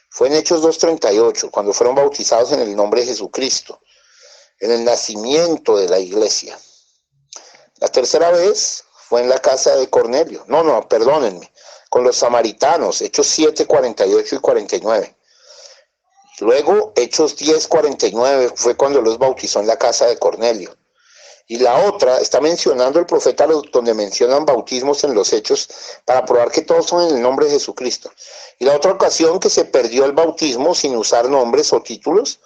fue en Hechos 2:38, cuando fueron bautizados en el nombre de Jesucristo, en el nacimiento de la iglesia. La tercera vez fue en la casa de Cornelio. No, perdónenme, con los samaritanos, Hechos 7:48 y 49. Luego, Hechos 10:49 fue cuando los bautizó en la casa de Cornelio. Y la otra, está mencionando el profeta donde mencionan bautismos en los hechos para probar que todos son en el nombre de Jesucristo. Y la otra ocasión que se perdió el bautismo sin usar nombres o títulos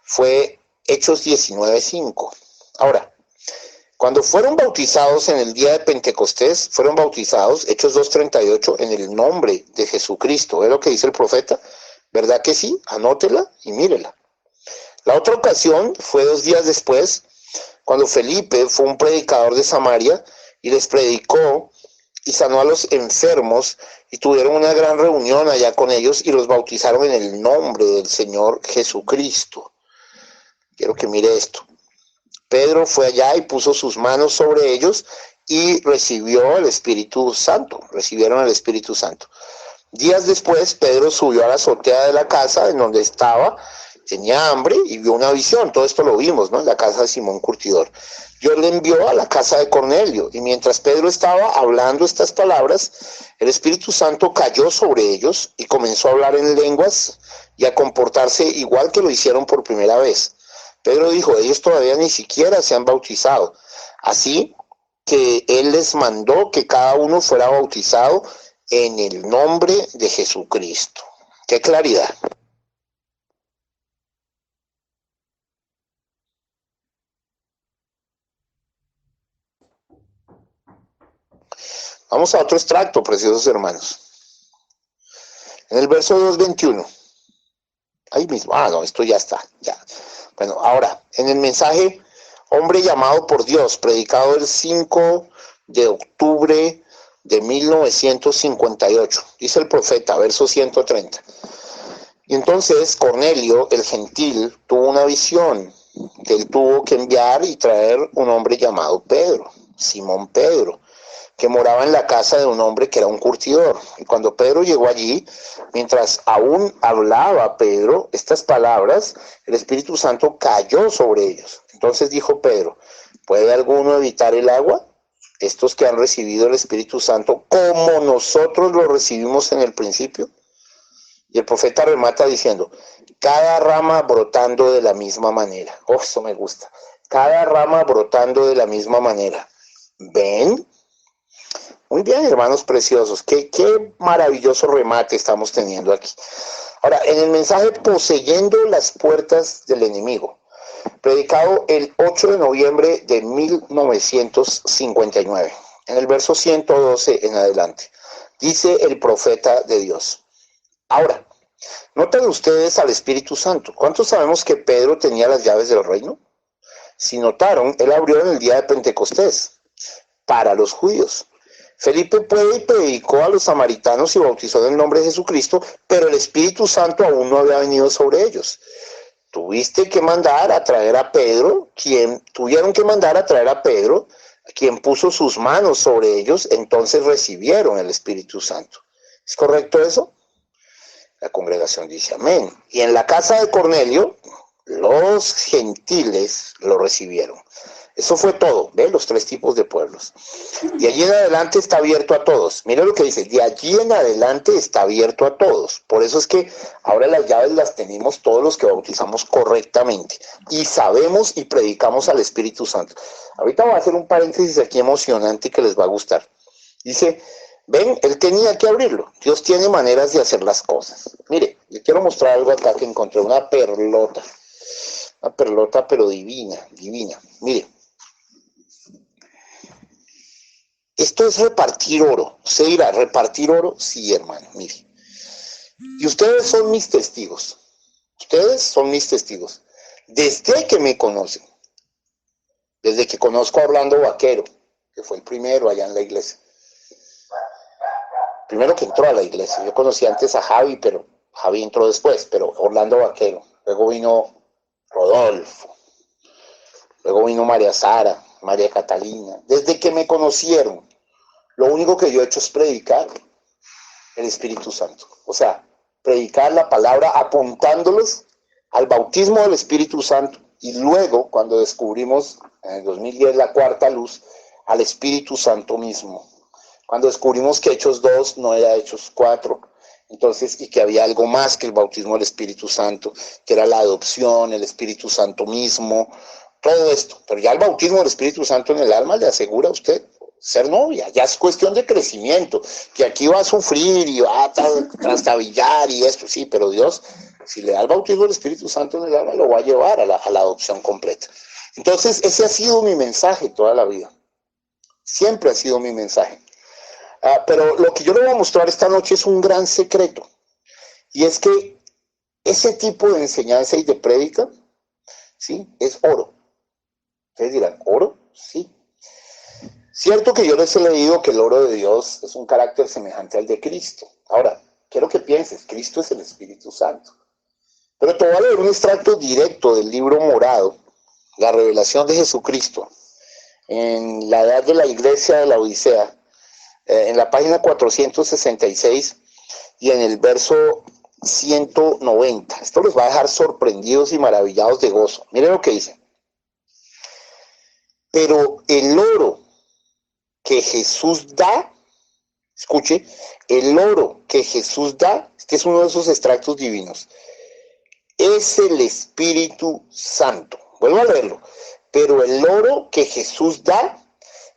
fue Hechos 19:5. Ahora, cuando fueron bautizados en el día de Pentecostés, fueron bautizados, Hechos 2:38, en el nombre de Jesucristo. ¿Ve lo que dice el profeta? ¿Verdad que sí? Anótela y mírela. La otra ocasión fue 2 días después, cuando Felipe fue un predicador de Samaria y les predicó y sanó a los enfermos y tuvieron una gran reunión allá con ellos y los bautizaron en el nombre del Señor Jesucristo. Quiero que mire esto. Pedro fue allá y puso sus manos sobre ellos y recibió el Espíritu Santo, recibieron el Espíritu Santo. Días después, Pedro subió a la azotea de la casa en donde estaba, tenía hambre y vio una visión. Todo esto lo vimos, ¿no? En la casa de Simón Curtidor. Dios le envió a la casa de Cornelio y mientras Pedro estaba hablando estas palabras, el Espíritu Santo cayó sobre ellos y comenzó a hablar en lenguas y a comportarse igual que lo hicieron por primera vez. Pedro dijo, ellos todavía ni siquiera se han bautizado. Así que él les mandó que cada uno fuera bautizado en el nombre de Jesucristo. ¡Qué claridad! Vamos a otro extracto, preciosos hermanos. En el verso 2:21. Ahí mismo. No, esto ya está. Ya. Bueno, ahora, en el mensaje, hombre llamado por Dios, predicado el 5 de octubre de 1958. Dice el profeta, verso 130. Y entonces Cornelio, el gentil, tuvo una visión que él tuvo que enviar y traer un hombre llamado Pedro, Simón Pedro, que moraba en la casa de un hombre que era un curtidor. Y cuando Pedro llegó allí, mientras aún hablaba Pedro estas palabras, el Espíritu Santo cayó sobre ellos. Entonces dijo Pedro, ¿puede alguno evitar el agua? Estos que han recibido el Espíritu Santo como nosotros lo recibimos en el principio. Y el profeta remata diciendo, cada rama brotando de la misma manera. Eso me gusta. Cada rama brotando de la misma manera. ¿Ven? Muy bien, hermanos preciosos. Qué maravilloso remate estamos teniendo aquí. Ahora, en el mensaje Poseyendo las puertas del enemigo, predicado el 8 de noviembre de 1959, en el verso 112 en adelante, dice el profeta de Dios. Ahora, noten ustedes al Espíritu Santo. ¿Cuántos sabemos que Pedro tenía las llaves del reino? Si notaron, él abrió en el día de Pentecostés para los judíos. Felipe fue y predicó a los samaritanos y bautizó en el nombre de Jesucristo, pero el Espíritu Santo aún no había venido sobre ellos. Tuvieron que mandar a traer a Pedro, quien puso sus manos sobre ellos, entonces recibieron el Espíritu Santo. ¿Es correcto eso? La congregación dice amén. Y en la casa de Cornelio, los gentiles lo recibieron. Eso fue todo, ¿ven? Los tres tipos de pueblos. De allí en adelante está abierto a todos. Mira lo que dice, de allí en adelante está abierto a todos. Por eso es que ahora las llaves las tenemos todos los que bautizamos correctamente. Y sabemos y predicamos al Espíritu Santo. Ahorita voy a hacer un paréntesis aquí emocionante que les va a gustar. Dice, ven, él tenía que abrirlo. Dios tiene maneras de hacer las cosas. Mire, le quiero mostrar algo acá que encontré, una perlota pero divina. Mire. Esto es repartir oro. ¿Se dirá repartir oro? Sí, hermano, mire. Y ustedes son mis testigos. Desde que me conocen. Desde que conozco a Orlando Vaquero, que fue el primero allá en la iglesia. Primero que entró a la iglesia. Yo conocí antes a Javi, pero Javi entró después, pero Orlando Vaquero. Luego vino Rodolfo. Luego vino María Sara, María Catalina. Desde que me conocieron, lo único que yo he hecho es predicar el Espíritu Santo. O sea, predicar la palabra apuntándolos al bautismo del Espíritu Santo y luego, cuando descubrimos en el 2010 la cuarta luz, al Espíritu Santo mismo. Cuando descubrimos que Hechos 2 no era Hechos 4, entonces, y que había algo más que el bautismo del Espíritu Santo, que era la adopción, el Espíritu Santo mismo, todo esto. Pero ya el bautismo del Espíritu Santo en el alma le asegura a usted ser novia, ya es cuestión de crecimiento, que aquí va a sufrir y va a trastabillar y esto, sí, pero Dios, si le da el bautismo del Espíritu Santo en el alma, lo va a llevar a la adopción completa. Entonces, ese ha sido mi mensaje toda la vida, siempre ha sido mi mensaje. Pero lo que yo le voy a mostrar esta noche es un gran secreto, y es que ese tipo de enseñanza y de prédica, ¿sí? Es oro. Ustedes dirán, ¿oro? Sí. Cierto que yo les he leído que el oro de Dios es un carácter semejante al de Cristo. Ahora, quiero que pienses, Cristo es el Espíritu Santo. Pero te voy a leer un extracto directo del libro morado, la revelación de Jesucristo, en la edad de la iglesia de la Odisea, en la página 466 y en el verso 190. Esto los va a dejar sorprendidos y maravillados de gozo. Miren lo que dice. Pero el oro que Jesús da, escuche, el oro que Jesús da, este es uno de esos extractos divinos, es el Espíritu Santo. Vuelvo a leerlo. Pero el oro que Jesús da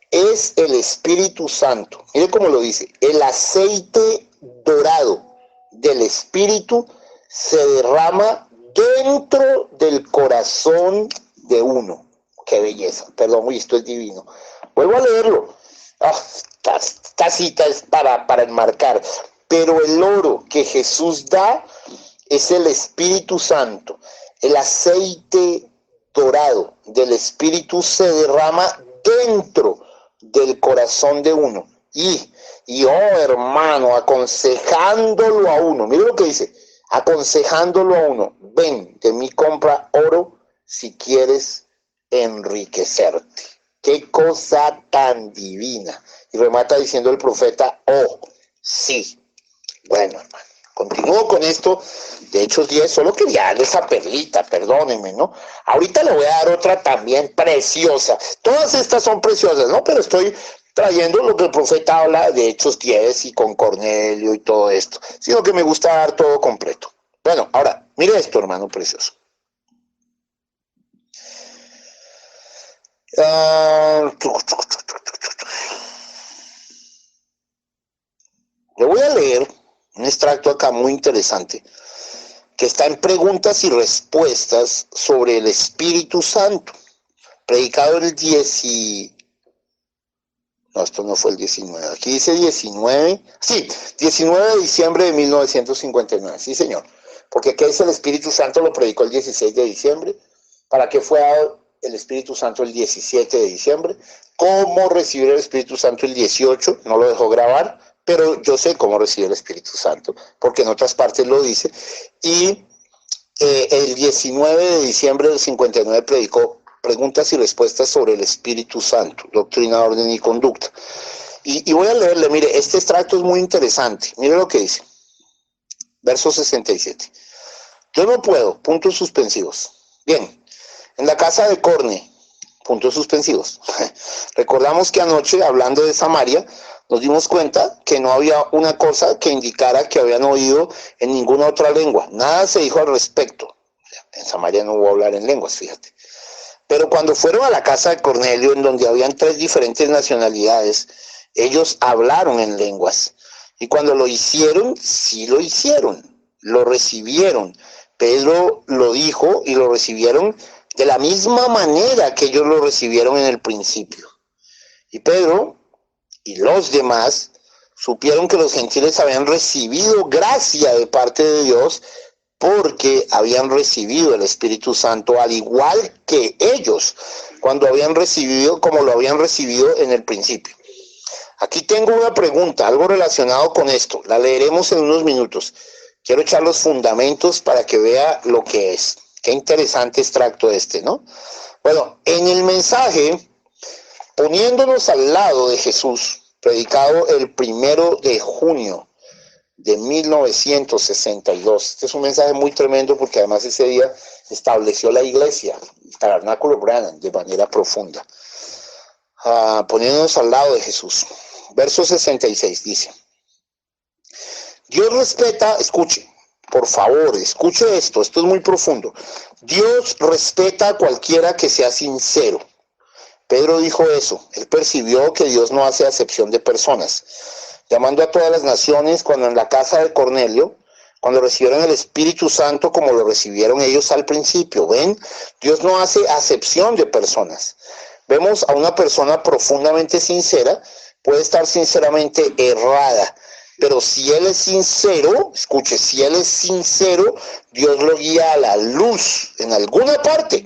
es el Espíritu Santo. Mire cómo lo dice. El aceite dorado del Espíritu se derrama dentro del corazón de uno. Qué belleza. Perdón, esto es divino. Vuelvo a leerlo. Esta cita es para enmarcar. Pero el oro que Jesús da es el Espíritu Santo. El aceite dorado del Espíritu se derrama dentro del corazón de uno. Y oh hermano, aconsejándolo a uno. Mire lo que dice. Aconsejándolo a uno. Ven, de mí compra oro si quieres enriquecerte. Qué cosa tan divina. Y remata diciendo el profeta, oh, sí. Bueno, hermano, continúo con esto de Hechos 10, solo quería darle esa perlita, perdónenme, ¿no? Ahorita le voy a dar otra también preciosa. Todas estas son preciosas, ¿no? Pero estoy trayendo lo que el profeta habla de Hechos 10 y con Cornelio y todo esto, sino que me gusta dar todo completo. Bueno, ahora, mire esto, hermano precioso. voy a leer un extracto acá muy interesante, que está en Preguntas y Respuestas sobre el Espíritu Santo, predicado el 10 No, esto no fue el 19. Aquí dice 19. Sí, 19 de diciembre de 1959. Sí, señor. Porque aquí dice el Espíritu Santo lo predicó el 16 de diciembre. ¿Para qué fue dado el Espíritu Santo el 17 de diciembre? ¿Cómo recibir el Espíritu Santo el 18? No lo dejó grabar, pero yo sé cómo recibir el Espíritu Santo, porque en otras partes lo dice. Y el 19 de diciembre del 59 predicó Preguntas y Respuestas sobre el Espíritu Santo, Doctrina, Orden y Conducta. Y voy a leerle, mire, este extracto es muy interesante. Mire lo que dice. Verso 67. Yo no puedo, puntos suspensivos. Bien, en la casa de Corne, puntos suspensivos. Recordamos que anoche, hablando de Samaria, nos dimos cuenta que no había una cosa que indicara que habían oído en ninguna otra lengua. Nada se dijo al respecto. En Samaria no hubo hablar en lenguas, fíjate. Pero cuando fueron a la casa de Cornelio, en donde habían 3 diferentes nacionalidades, ellos hablaron en lenguas. Y cuando lo hicieron, sí lo hicieron, lo recibieron. Pedro lo dijo y lo recibieron de la misma manera que ellos lo recibieron en el principio. Y Pedro y los demás supieron que los gentiles habían recibido gracia de parte de Dios, porque habían recibido el Espíritu Santo al igual que ellos, cuando habían recibido, como lo habían recibido en el principio. Aquí tengo una pregunta, algo relacionado con esto, la leeremos en unos minutos. Quiero echar los fundamentos para que vea lo que es. Qué interesante extracto este, ¿no? Bueno, en el mensaje, poniéndonos al lado de Jesús, predicado el 1 de junio de 1962. Este es un mensaje muy tremendo porque además ese día estableció la iglesia, el Tabernáculo Branham, de manera profunda. Poniéndonos al lado de Jesús. Verso 66 dice: Dios respeta, escuche, por favor, escuche esto es muy profundo. Dios respeta a cualquiera que sea sincero. Pedro dijo eso, él percibió que Dios no hace acepción de personas. Llamando a todas las naciones, cuando en la casa de Cornelio, cuando recibieron el Espíritu Santo como lo recibieron ellos al principio. ¿Ven? Dios no hace acepción de personas. Vemos a una persona profundamente sincera, puede estar sinceramente errada, pero si él es sincero, escuche, si él es sincero, Dios lo guía a la luz en alguna parte,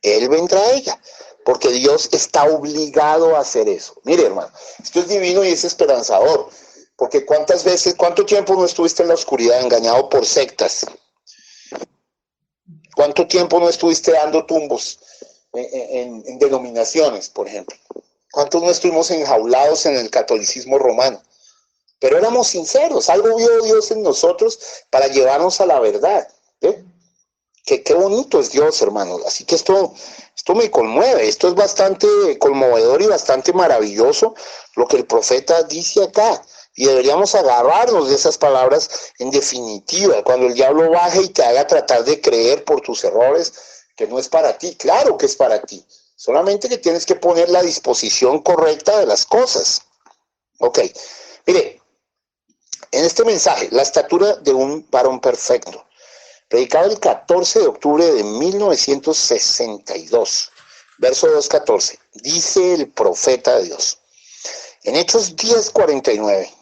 él vendrá a ella. Porque Dios está obligado a hacer eso. Mire, hermano, esto es divino y es esperanzador. Porque cuántas veces, cuánto tiempo no estuviste en la oscuridad engañado por sectas. Cuánto tiempo no estuviste dando tumbos en denominaciones, por ejemplo. Cuántos no estuvimos enjaulados en el catolicismo romano. Pero éramos sinceros. Algo vio Dios en nosotros para llevarnos a la verdad. ¿Eh? Qué bonito es Dios, hermano. Así que esto me conmueve. Esto es bastante conmovedor y bastante maravilloso lo que el profeta dice acá. Y deberíamos agarrarnos de esas palabras en definitiva. Cuando el diablo baje y te haga tratar de creer por tus errores que no es para ti. Claro que es para ti. Solamente que tienes que poner la disposición correcta de las cosas. Ok. Mire, en este mensaje, la estatura de un varón perfecto, predicado el 14 de octubre de 1962, verso 2:14, dice el profeta de Dios. En Hechos 10:49,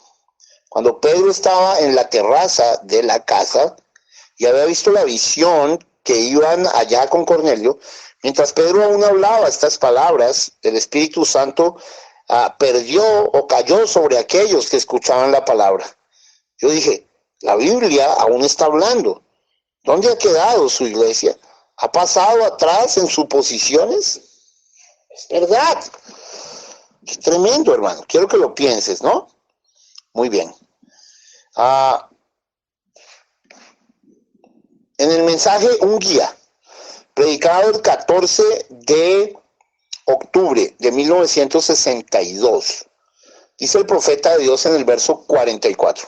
cuando Pedro estaba en la terraza de la casa y había visto la visión que iban allá con Cornelio, mientras Pedro aún hablaba estas palabras, el Espíritu Santo perdió o cayó sobre aquellos que escuchaban la palabra. Yo dije, la Biblia aún está hablando. ¿Dónde ha quedado su iglesia? ¿Ha pasado atrás en suposiciones? Es verdad. Qué tremendo, hermano. Quiero que lo pienses, ¿no? Muy bien. En el mensaje, un guía, predicado el 14 de octubre de 1962, dice el profeta de Dios en el verso 44.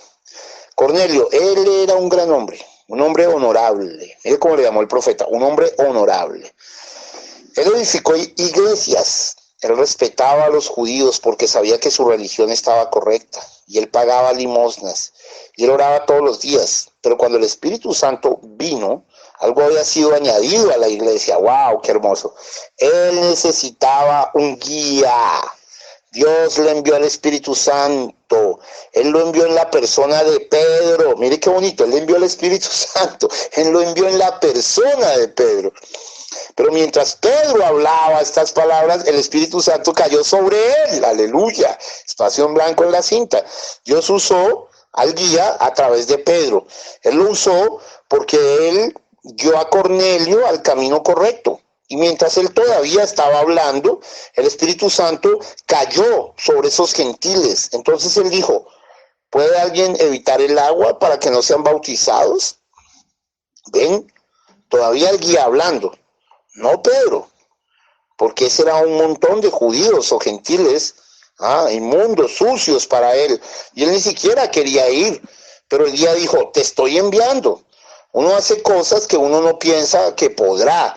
Cornelio, él era un gran hombre. Un hombre honorable. Mire cómo le llamó el profeta. Un hombre honorable. Él edificó iglesias Él respetaba a los judíos porque sabía que su religión estaba correcta y él pagaba limosnas y él oraba todos los días. Pero cuando el Espíritu Santo vino, algo había sido añadido a la iglesia. ¡Wow! ¡Qué hermoso! Él necesitaba un guía. Dios le envió al Espíritu Santo. Él lo envió en la persona de Pedro. Mire qué bonito. Él le envió al Espíritu Santo. Él lo envió en la persona de Pedro. Pero mientras Pedro hablaba estas palabras, el Espíritu Santo cayó sobre él. Aleluya. Espacio en blanco en la cinta. Dios usó al guía a través de Pedro. Él lo usó porque él guió a Cornelio al camino correcto. Y mientras él todavía estaba hablando, el Espíritu Santo cayó sobre esos gentiles. Entonces él dijo, ¿puede alguien evitar el agua para que no sean bautizados? ¿Ven? Todavía el guía hablando. No Pedro, porque ese era un montón de judíos o gentiles, inmundos, sucios para él, y él ni siquiera quería ir, pero el guía dijo, te estoy enviando. Uno hace cosas que uno no piensa que podrá.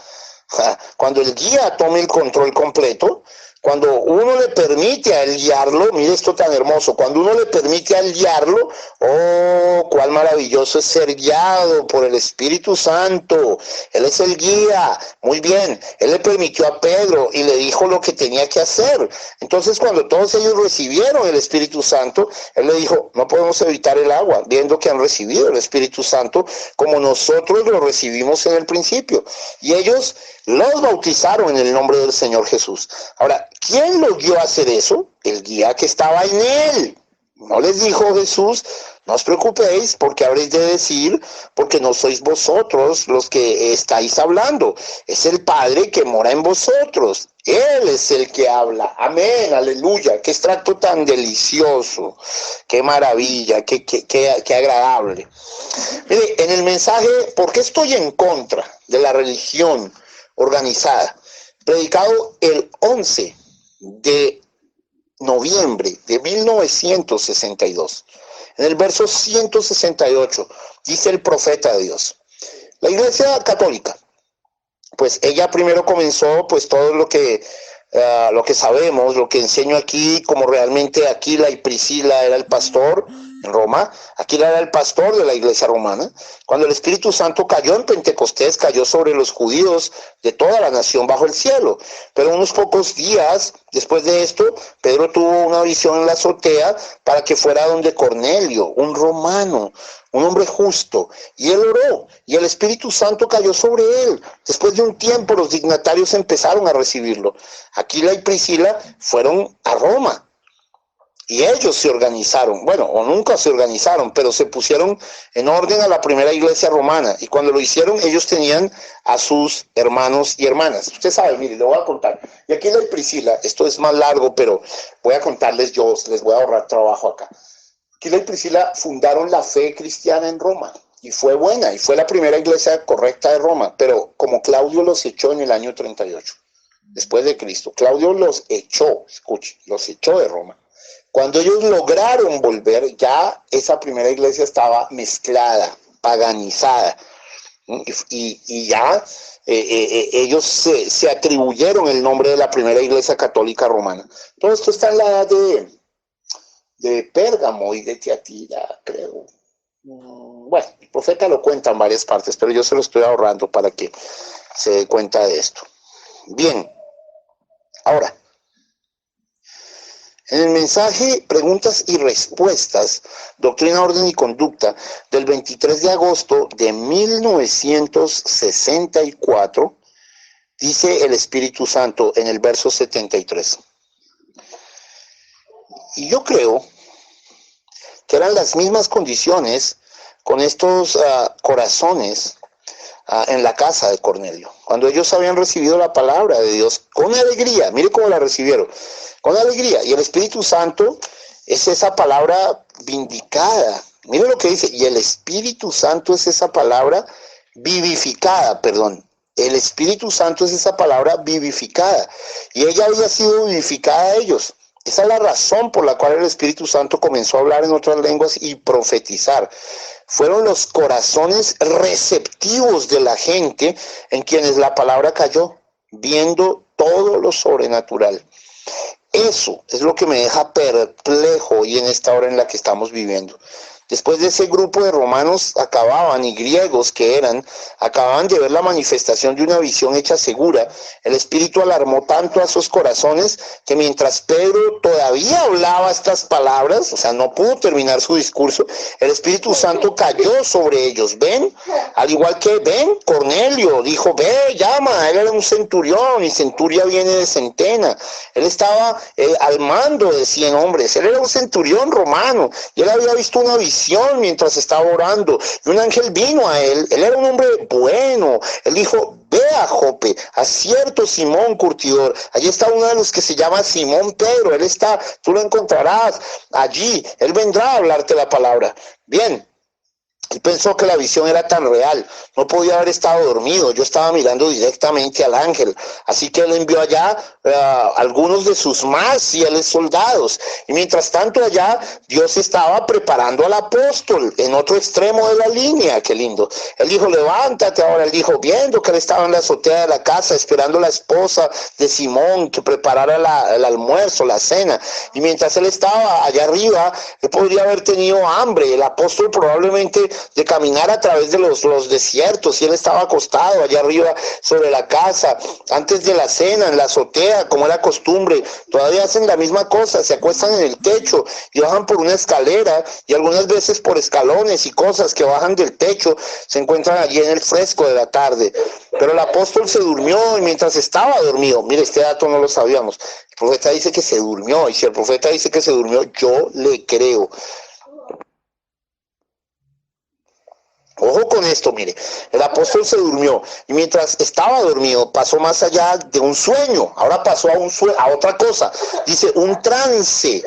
Cuando el guía tome el control completo, cuando uno le permite a él guiarlo, mire esto tan hermoso, cuando uno le permite a él guiarlo, oh, cuál maravilloso es ser guiado por el Espíritu Santo. Él es el guía, muy bien, él le permitió a Pedro y le dijo lo que tenía que hacer. Entonces cuando todos ellos recibieron el Espíritu Santo, él le dijo, no podemos evitar el agua, viendo que han recibido el Espíritu Santo como nosotros lo recibimos en el principio. Y ellos los bautizaron en el nombre del Señor Jesús. Ahora, ¿quién los guió a hacer eso? El guía que estaba en él. No les dijo Jesús, no os preocupéis porque habréis de decir, porque no sois vosotros los que estáis hablando. Es el Padre que mora en vosotros. Él es el que habla. Amén, aleluya. Qué extracto tan delicioso. Qué maravilla, qué agradable. Mire, en el mensaje, ¿por qué estoy en contra de la religión organizada? Predicado el 11 de noviembre de 1962. En el verso 168 dice el profeta de Dios. La Iglesia Católica, pues ella primero comenzó pues todo lo que sabemos, lo que enseño aquí, como realmente Aquila y Priscila era el pastor en Roma. Aquila era el pastor de la iglesia romana. Cuando el Espíritu Santo cayó en Pentecostés, cayó sobre los judíos de toda la nación bajo el cielo. Pero unos pocos días después de esto, Pedro tuvo una visión en la azotea para que fuera donde Cornelio, un romano, un hombre justo, y él oró, y el Espíritu Santo cayó sobre él. Después de un tiempo, los dignatarios empezaron a recibirlo. Aquila y Priscila fueron a Roma, y ellos se organizaron, bueno, o nunca se organizaron, pero se pusieron en orden a la primera iglesia romana, y cuando lo hicieron, ellos tenían a sus hermanos y hermanas. Usted sabe, mire, le voy a contar. Y Aquila y Priscila, esto es más largo, pero voy a contarles yo, les voy a ahorrar trabajo acá. Aquila y Priscila fundaron la fe cristiana en Roma y fue buena y fue la primera iglesia correcta de Roma, pero como Claudio los echó en el año 38 después de Cristo, Claudio los echó, escuche, los echó de Roma. Cuando ellos lograron volver, ya esa primera iglesia estaba mezclada, paganizada, y ya ellos se atribuyeron el nombre de la primera iglesia católica romana. Todo esto está en la edad de Pérgamo y de Tiatira, creo. Bueno, el profeta lo cuenta en varias partes, pero yo se lo estoy ahorrando para que se dé cuenta de esto. Bien, ahora, en el mensaje Preguntas y Respuestas, Doctrina, Orden y Conducta, del 23 de agosto de 1964, dice el Espíritu Santo en el verso 73. Y yo creo que eran las mismas condiciones con estos corazones en la casa de Cornelio. Cuando ellos habían recibido la palabra de Dios con alegría, mire cómo la recibieron, con alegría. Y el Espíritu Santo es esa palabra vindicada. Mire lo que dice, y el Espíritu Santo es esa palabra vivificada, perdón. El Espíritu Santo es esa palabra vivificada. Y ella había sido vivificada a ellos. Esa es la razón por la cual el Espíritu Santo comenzó a hablar en otras lenguas y profetizar. Fueron los corazones receptivos de la gente en quienes la palabra cayó, viendo todo lo sobrenatural. Eso es lo que me deja perplejo hoy en esta hora en la que estamos viviendo. Después de ese grupo de romanos y griegos que acababan de ver la manifestación de una visión hecha segura. El Espíritu alarmó tanto a sus corazones que mientras Pedro todavía hablaba estas palabras, o sea, no pudo terminar su discurso, el Espíritu Santo cayó sobre ellos. ¿Ven? Al igual que, ven, Cornelio dijo, ve, llama, él era un centurión y centuria viene de centena. Él estaba al mando de 100 hombres, él era un centurión romano y él había visto una visión mientras estaba orando y un ángel vino a él era un hombre bueno, él dijo, ve a Jope, a cierto Simón curtidor, allí está uno de los que se llama Simón Pedro, él está, tú lo encontrarás allí, él vendrá a hablarte la palabra. Bien. Él pensó que la visión era tan real, no podía haber estado dormido, yo estaba mirando directamente al ángel, así que él envió allá algunos de sus más fieles soldados, y mientras tanto allá Dios estaba preparando al apóstol en otro extremo de la línea. Qué lindo. Él dijo, levántate ahora. Él dijo, viendo que él estaba en la azotea de la casa esperando a la esposa de Simón que preparara el almuerzo, la cena, y mientras él estaba allá arriba, él podría haber tenido hambre. El apóstol probablemente de caminar a través de los desiertos, y él estaba acostado allá arriba sobre la casa, antes de la cena, en la azotea, como era costumbre. Todavía hacen la misma cosa, se acuestan en el techo y bajan por una escalera, y algunas veces por escalones y cosas que bajan del techo, se encuentran allí en el fresco de la tarde. Pero el apóstol se durmió, y mientras estaba dormido, mire, este dato no lo sabíamos, el profeta dice que se durmió, y si el profeta dice que se durmió, yo le creo. Ojo con esto, mire, el apóstol se durmió y mientras estaba dormido pasó más allá de un sueño, ahora pasó a otra cosa, dice un trance,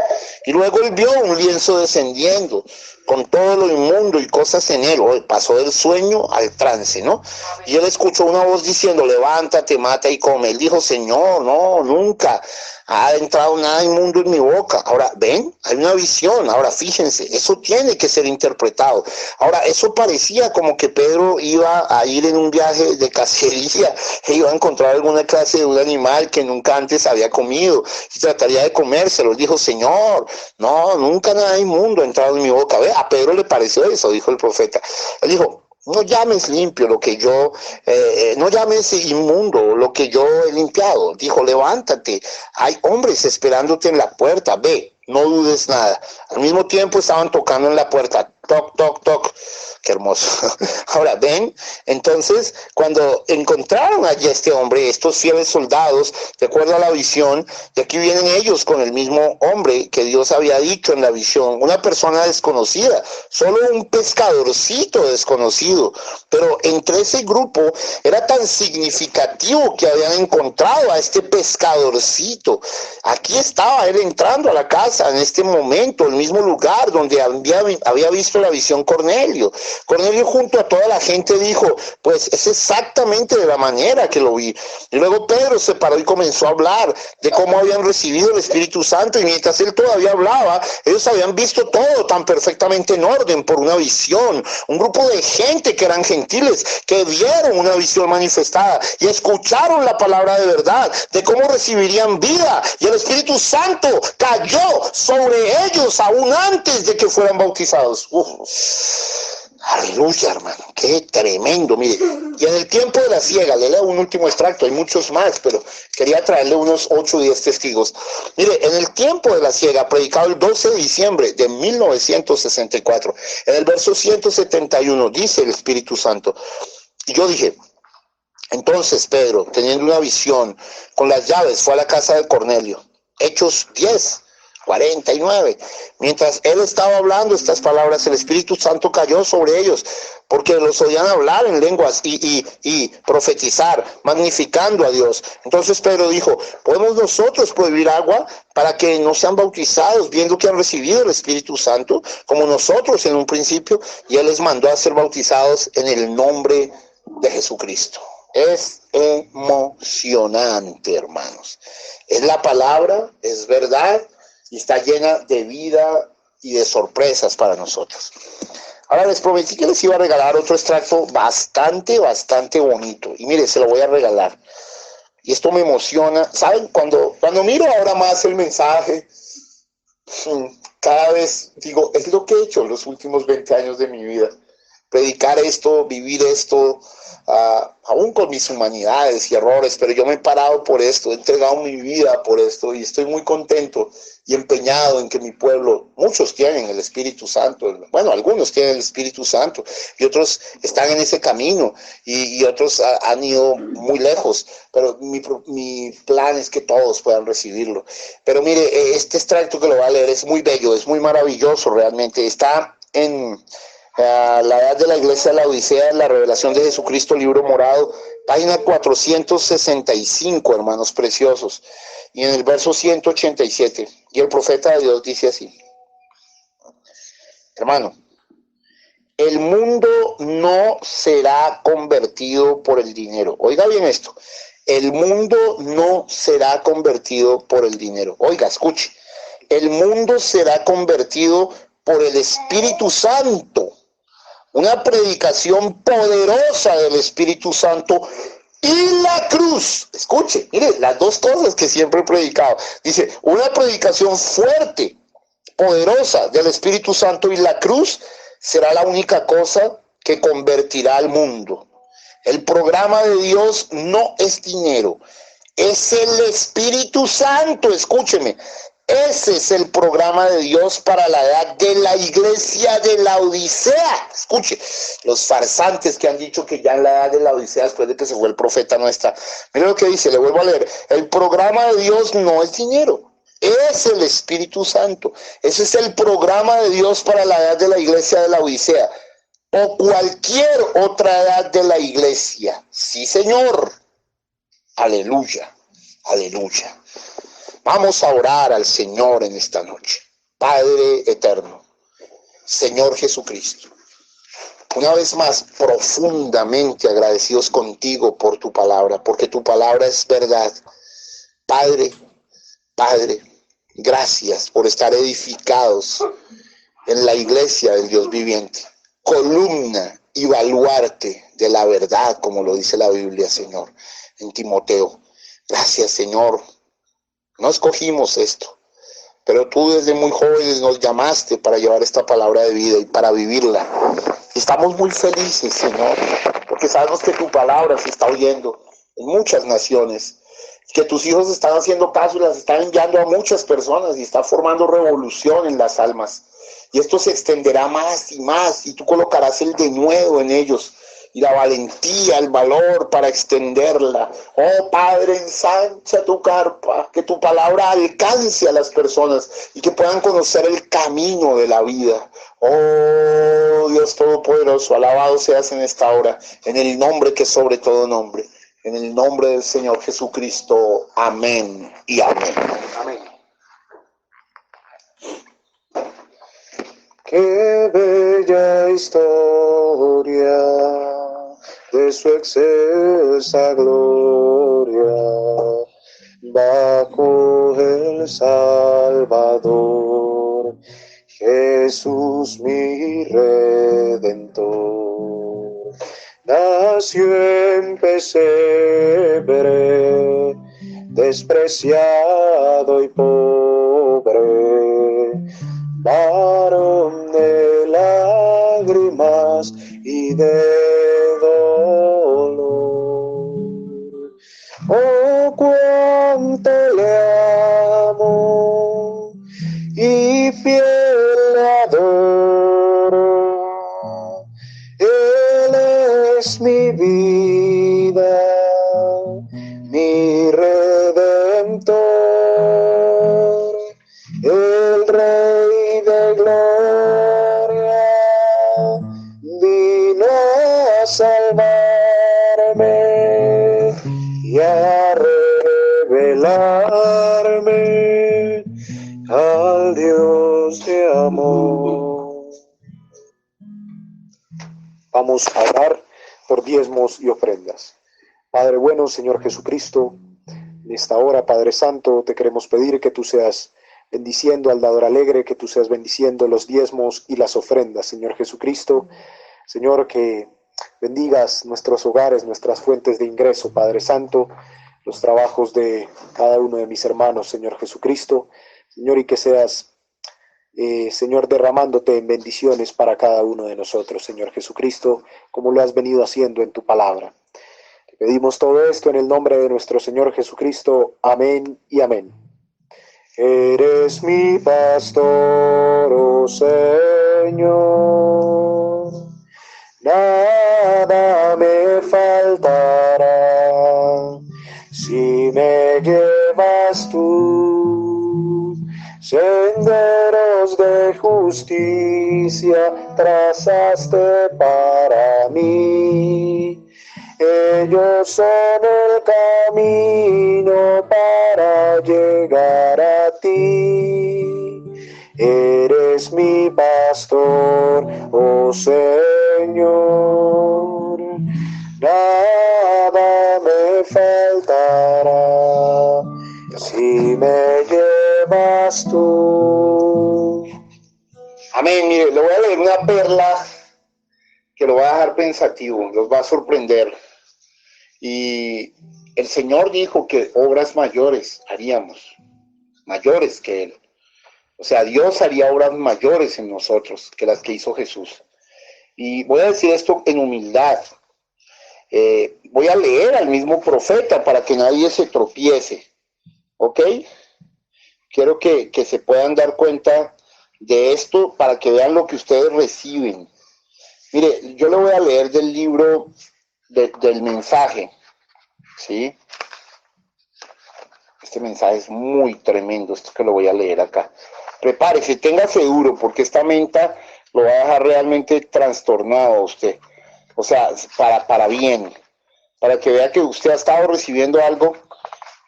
y luego él vio un lienzo descendiendo con todo lo inmundo y cosas en él. Pasó del sueño al trance, ¿no? Y él escuchó una voz diciendo, levántate, mata y come. Él dijo, Señor, no, nunca ha entrado nada inmundo en mi boca. Ahora, ven, hay una visión. Ahora, fíjense, eso tiene que ser interpretado. Ahora, eso parecía como que Pedro iba a ir en un viaje de cacería e iba a encontrar alguna clase de un animal que nunca antes había comido y trataría de comérselo. Él dijo, Señor, no, nunca nada inmundo ha entrado en mi boca. Ve, a Pedro le pareció eso, dijo el profeta. Él dijo, no llames limpio lo que yo, no llames inmundo lo que yo he limpiado. Dijo, levántate, hay hombres esperándote en la puerta, ve, no dudes nada. Al mismo tiempo estaban tocando en la puerta, toc, toc, toc. Qué hermoso. Ahora, ven, entonces, cuando encontraron allí a este hombre, estos fieles soldados, de acuerdo a la visión, de aquí vienen ellos con el mismo hombre que Dios había dicho en la visión, una persona desconocida, solo un pescadorcito desconocido, pero entre ese grupo era tan significativo que habían encontrado a este pescadorcito. Aquí estaba él entrando a la casa en este momento, el mismo lugar donde había visto la visión Cornelio. Cornelio junto a toda la gente dijo, pues es exactamente de la manera que lo vi. Y luego Pedro se paró y comenzó a hablar de cómo habían recibido el Espíritu Santo, y mientras él todavía hablaba, ellos habían visto todo tan perfectamente en orden por una visión. Un grupo de gente que eran gentiles, que vieron una visión manifestada y escucharon la palabra de verdad, de cómo recibirían vida, y el Espíritu Santo cayó sobre ellos aún antes de que fueran bautizados. Aleluya, hermano, qué tremendo, mire. Y en el tiempo de la siega, le leo un último extracto, hay muchos más, pero quería traerle unos 8 o 10 testigos. Mire, en el tiempo de la siega, predicado el 12 de diciembre de 1964, en el verso 171, dice el Espíritu Santo, y yo dije, entonces Pedro, teniendo una visión, con las llaves, fue a la casa de Cornelio. Hechos 10:49. Mientras él estaba hablando estas palabras, el Espíritu Santo cayó sobre ellos, porque los oían hablar en lenguas y profetizar, magnificando a Dios. Entonces Pedro dijo, ¿podemos nosotros prohibir agua para que no sean bautizados, viendo que han recibido el Espíritu Santo, como nosotros en un principio? Y él les mandó a ser bautizados en el nombre de Jesucristo. Es emocionante, hermanos. Es la palabra, es verdad, y está llena de vida y de sorpresas para nosotros. Ahora les prometí que les iba a regalar otro extracto bastante bonito. Y mire, se lo voy a regalar. y esto me emociona. ¿Saben? Cuando miro ahora más el mensaje, cada vez digo, es lo que he hecho los últimos 20 años de mi vida. Predicar esto, vivir esto, aún con mis humanidades y errores, pero yo me he parado por esto, he entregado mi vida por esto y estoy muy contento y empeñado en que mi pueblo, muchos tienen el Espíritu Santo, bueno, algunos tienen el Espíritu Santo y otros están en ese camino y otros han ido muy lejos, pero mi plan es que todos puedan recibirlo. Pero mire, este extracto que lo voy a leer es muy bello, es muy maravilloso realmente, está en la edad de la iglesia de la Odisea, la revelación de Jesucristo, libro morado, página 465, hermanos preciosos, y en el verso 187, y el profeta de Dios dice así: hermano, el mundo no será convertido por el dinero. Oiga bien esto, el mundo no será convertido por el dinero. Oiga, escuche, el mundo será convertido por el Espíritu Santo. Una predicación poderosa del Espíritu Santo y la cruz. Escuche, mire, las dos cosas que siempre he predicado. Dice, una predicación fuerte, poderosa del Espíritu Santo y la cruz será la única cosa que convertirá al mundo. El programa de Dios no es dinero, es el Espíritu Santo. Escúcheme. Ese es el programa de Dios para la edad de la iglesia de la Odisea. Escuche, los farsantes que han dicho que ya en la edad de la Odisea, después de que se fue el profeta, no está. Mire lo que dice, le vuelvo a leer. El programa de Dios no es dinero, es el Espíritu Santo. Ese es el programa de Dios para la edad de la iglesia de la Odisea. O cualquier otra edad de la iglesia. Sí, Señor. Aleluya, aleluya. Vamos a orar al Señor en esta noche. Padre eterno, Señor Jesucristo, una vez más profundamente agradecidos contigo por tu palabra, porque tu palabra es verdad. Padre, gracias por estar edificados en la iglesia del Dios viviente, columna y baluarte de la verdad, como lo dice la Biblia, Señor, en Timoteo. Gracias, Señor. No escogimos esto, pero tú desde muy jóvenes nos llamaste para llevar esta palabra de vida y para vivirla. Estamos muy felices, Señor, porque sabemos que tu palabra se está oyendo en muchas naciones, que tus hijos están haciendo caso y las están enviando a muchas personas y está formando revolución en las almas. Y esto se extenderá más y más y tú colocarás el denuedo en ellos y la valentía, el valor para extenderla. Oh Padre, ensancha tu carpa, que tu palabra alcance a las personas y que puedan conocer el camino de la vida. Oh Dios Todopoderoso, alabado seas en esta hora, en el nombre que sobre todo nombre, en el nombre del Señor Jesucristo. Amén y amén. Amén. Qué bella historia de su excelsa gloria, bajo el Salvador, Jesús mi Redentor. Nació en pesebre, despreciado y pobre, varón de lágrimas y de dolor. Oh, cuánto le amo y fiel le adoro. Él es mi vida, mi Redentor, el Rey de gloria, vino a salvarme y a revelarme al Dios de amor. Vamos a orar por diezmos y ofrendas. Padre bueno, Señor Jesucristo, en esta hora, Padre Santo, te queremos pedir que tú seas bendiciendo al dador alegre, que tú seas bendiciendo los diezmos y las ofrendas, Señor Jesucristo. Señor, que bendigas nuestros hogares, nuestras fuentes de ingreso, Padre Santo. los trabajos de cada uno de mis hermanos, Señor Jesucristo. Señor, y que seas, Señor, derramándote en bendiciones para cada uno de nosotros, Señor Jesucristo, como lo has venido haciendo en tu palabra. Te pedimos todo esto en el nombre de nuestro Señor Jesucristo. Amén y amén. Eres mi pastor, oh Señor, nada me faltará. Si me llevas tú, senderos de justicia trazaste para mí. Ellos son el camino para llegar a ti. Eres mi pastor, oh Señor, nada me faltará si me llevas tú. Amén. Mire, le voy a leer una perla que lo va a dejar pensativo, los va a sorprender. Y el Señor dijo que obras mayores haríamos, mayores que Él. O sea, Dios haría obras mayores en nosotros que las que hizo Jesús. Y voy a decir esto en humildad. Voy a leer al mismo profeta para que nadie se tropiece. ¿Ok? Quiero que se puedan dar cuenta de esto para que vean lo que ustedes reciben. Mire, yo le voy a leer del libro del mensaje, ¿sí? Este mensaje es muy tremendo, esto que lo voy a leer acá. Prepárese, téngase duro, porque esta menta lo va a dejar realmente trastornado a usted. O sea, para bien, para que vea que usted ha estado recibiendo algo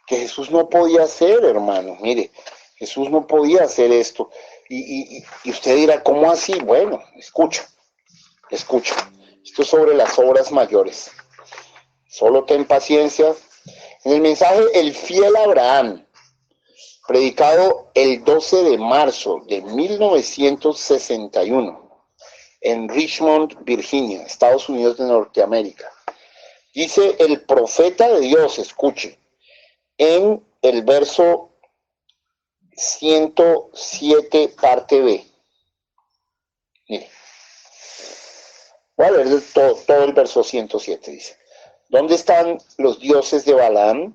que Jesús no podía hacer, hermano. Mire, Jesús no podía hacer esto. Y usted dirá, ¿cómo así? Bueno, escucha. Esto es sobre las obras mayores. Solo ten paciencia. En el mensaje, el fiel Abraham, predicado el 12 de marzo de 1961 en Richmond, Virginia, Estados Unidos de Norteamérica. Dice el profeta de Dios, escuche, en el verso 107, parte B. Mire, voy a leer todo el verso 107, dice. ¿Dónde están los dioses de Balaam?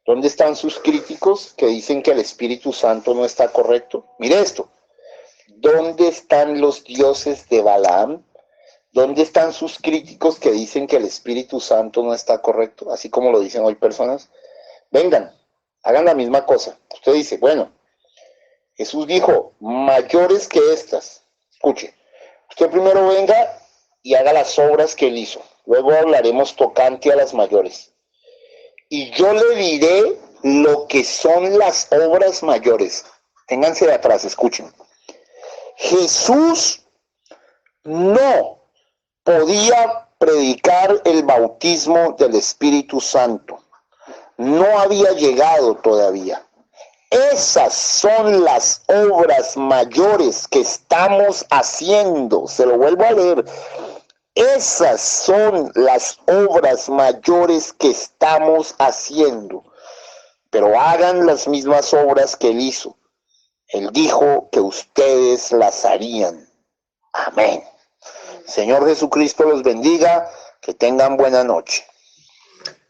¿Dónde están sus críticos que dicen que el Espíritu Santo no está correcto? Mire esto. ¿Dónde están los dioses de Balaam? ¿Dónde están sus críticos que dicen que el Espíritu Santo no está correcto? Así como lo dicen hoy personas. Vengan, hagan la misma cosa. Usted dice, bueno, Jesús dijo, mayores que estas. Escuche, usted primero venga y haga las obras que él hizo. Luego hablaremos tocante a las mayores. Y yo le diré lo que son las obras mayores. Ténganse de atrás, escuchen. Jesús no podía predicar el bautismo del Espíritu Santo. No había llegado todavía. Esas son las obras mayores que estamos haciendo. Se lo vuelvo a leer. Esas son las obras mayores que estamos haciendo. Pero hagan las mismas obras que él hizo. Él dijo que ustedes las harían. Amén. Señor Jesucristo los bendiga. Que tengan buena noche.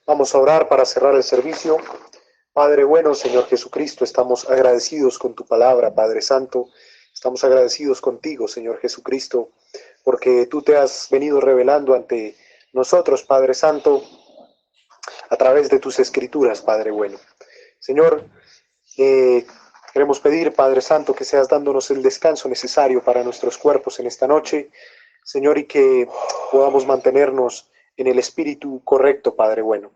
Vamos a orar para cerrar el servicio. Padre bueno, Señor Jesucristo, estamos agradecidos con tu palabra, Padre Santo. Estamos agradecidos contigo, Señor Jesucristo, porque tú te has venido revelando ante nosotros, Padre Santo, a través de tus escrituras, Padre bueno. Señor, queremos pedir, Padre Santo, que seas dándonos el descanso necesario para nuestros cuerpos en esta noche, Señor, y que podamos mantenernos en el espíritu correcto, Padre bueno.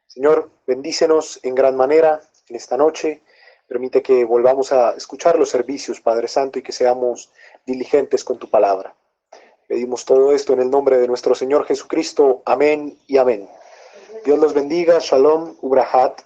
Señor, bendícenos en gran manera en esta noche. Permite que volvamos a escuchar los servicios, Padre Santo, y que seamos diligentes con tu palabra. Pedimos todo esto en el nombre de nuestro Señor Jesucristo. Amén y amén. Dios los bendiga. Shalom, Ubrahat.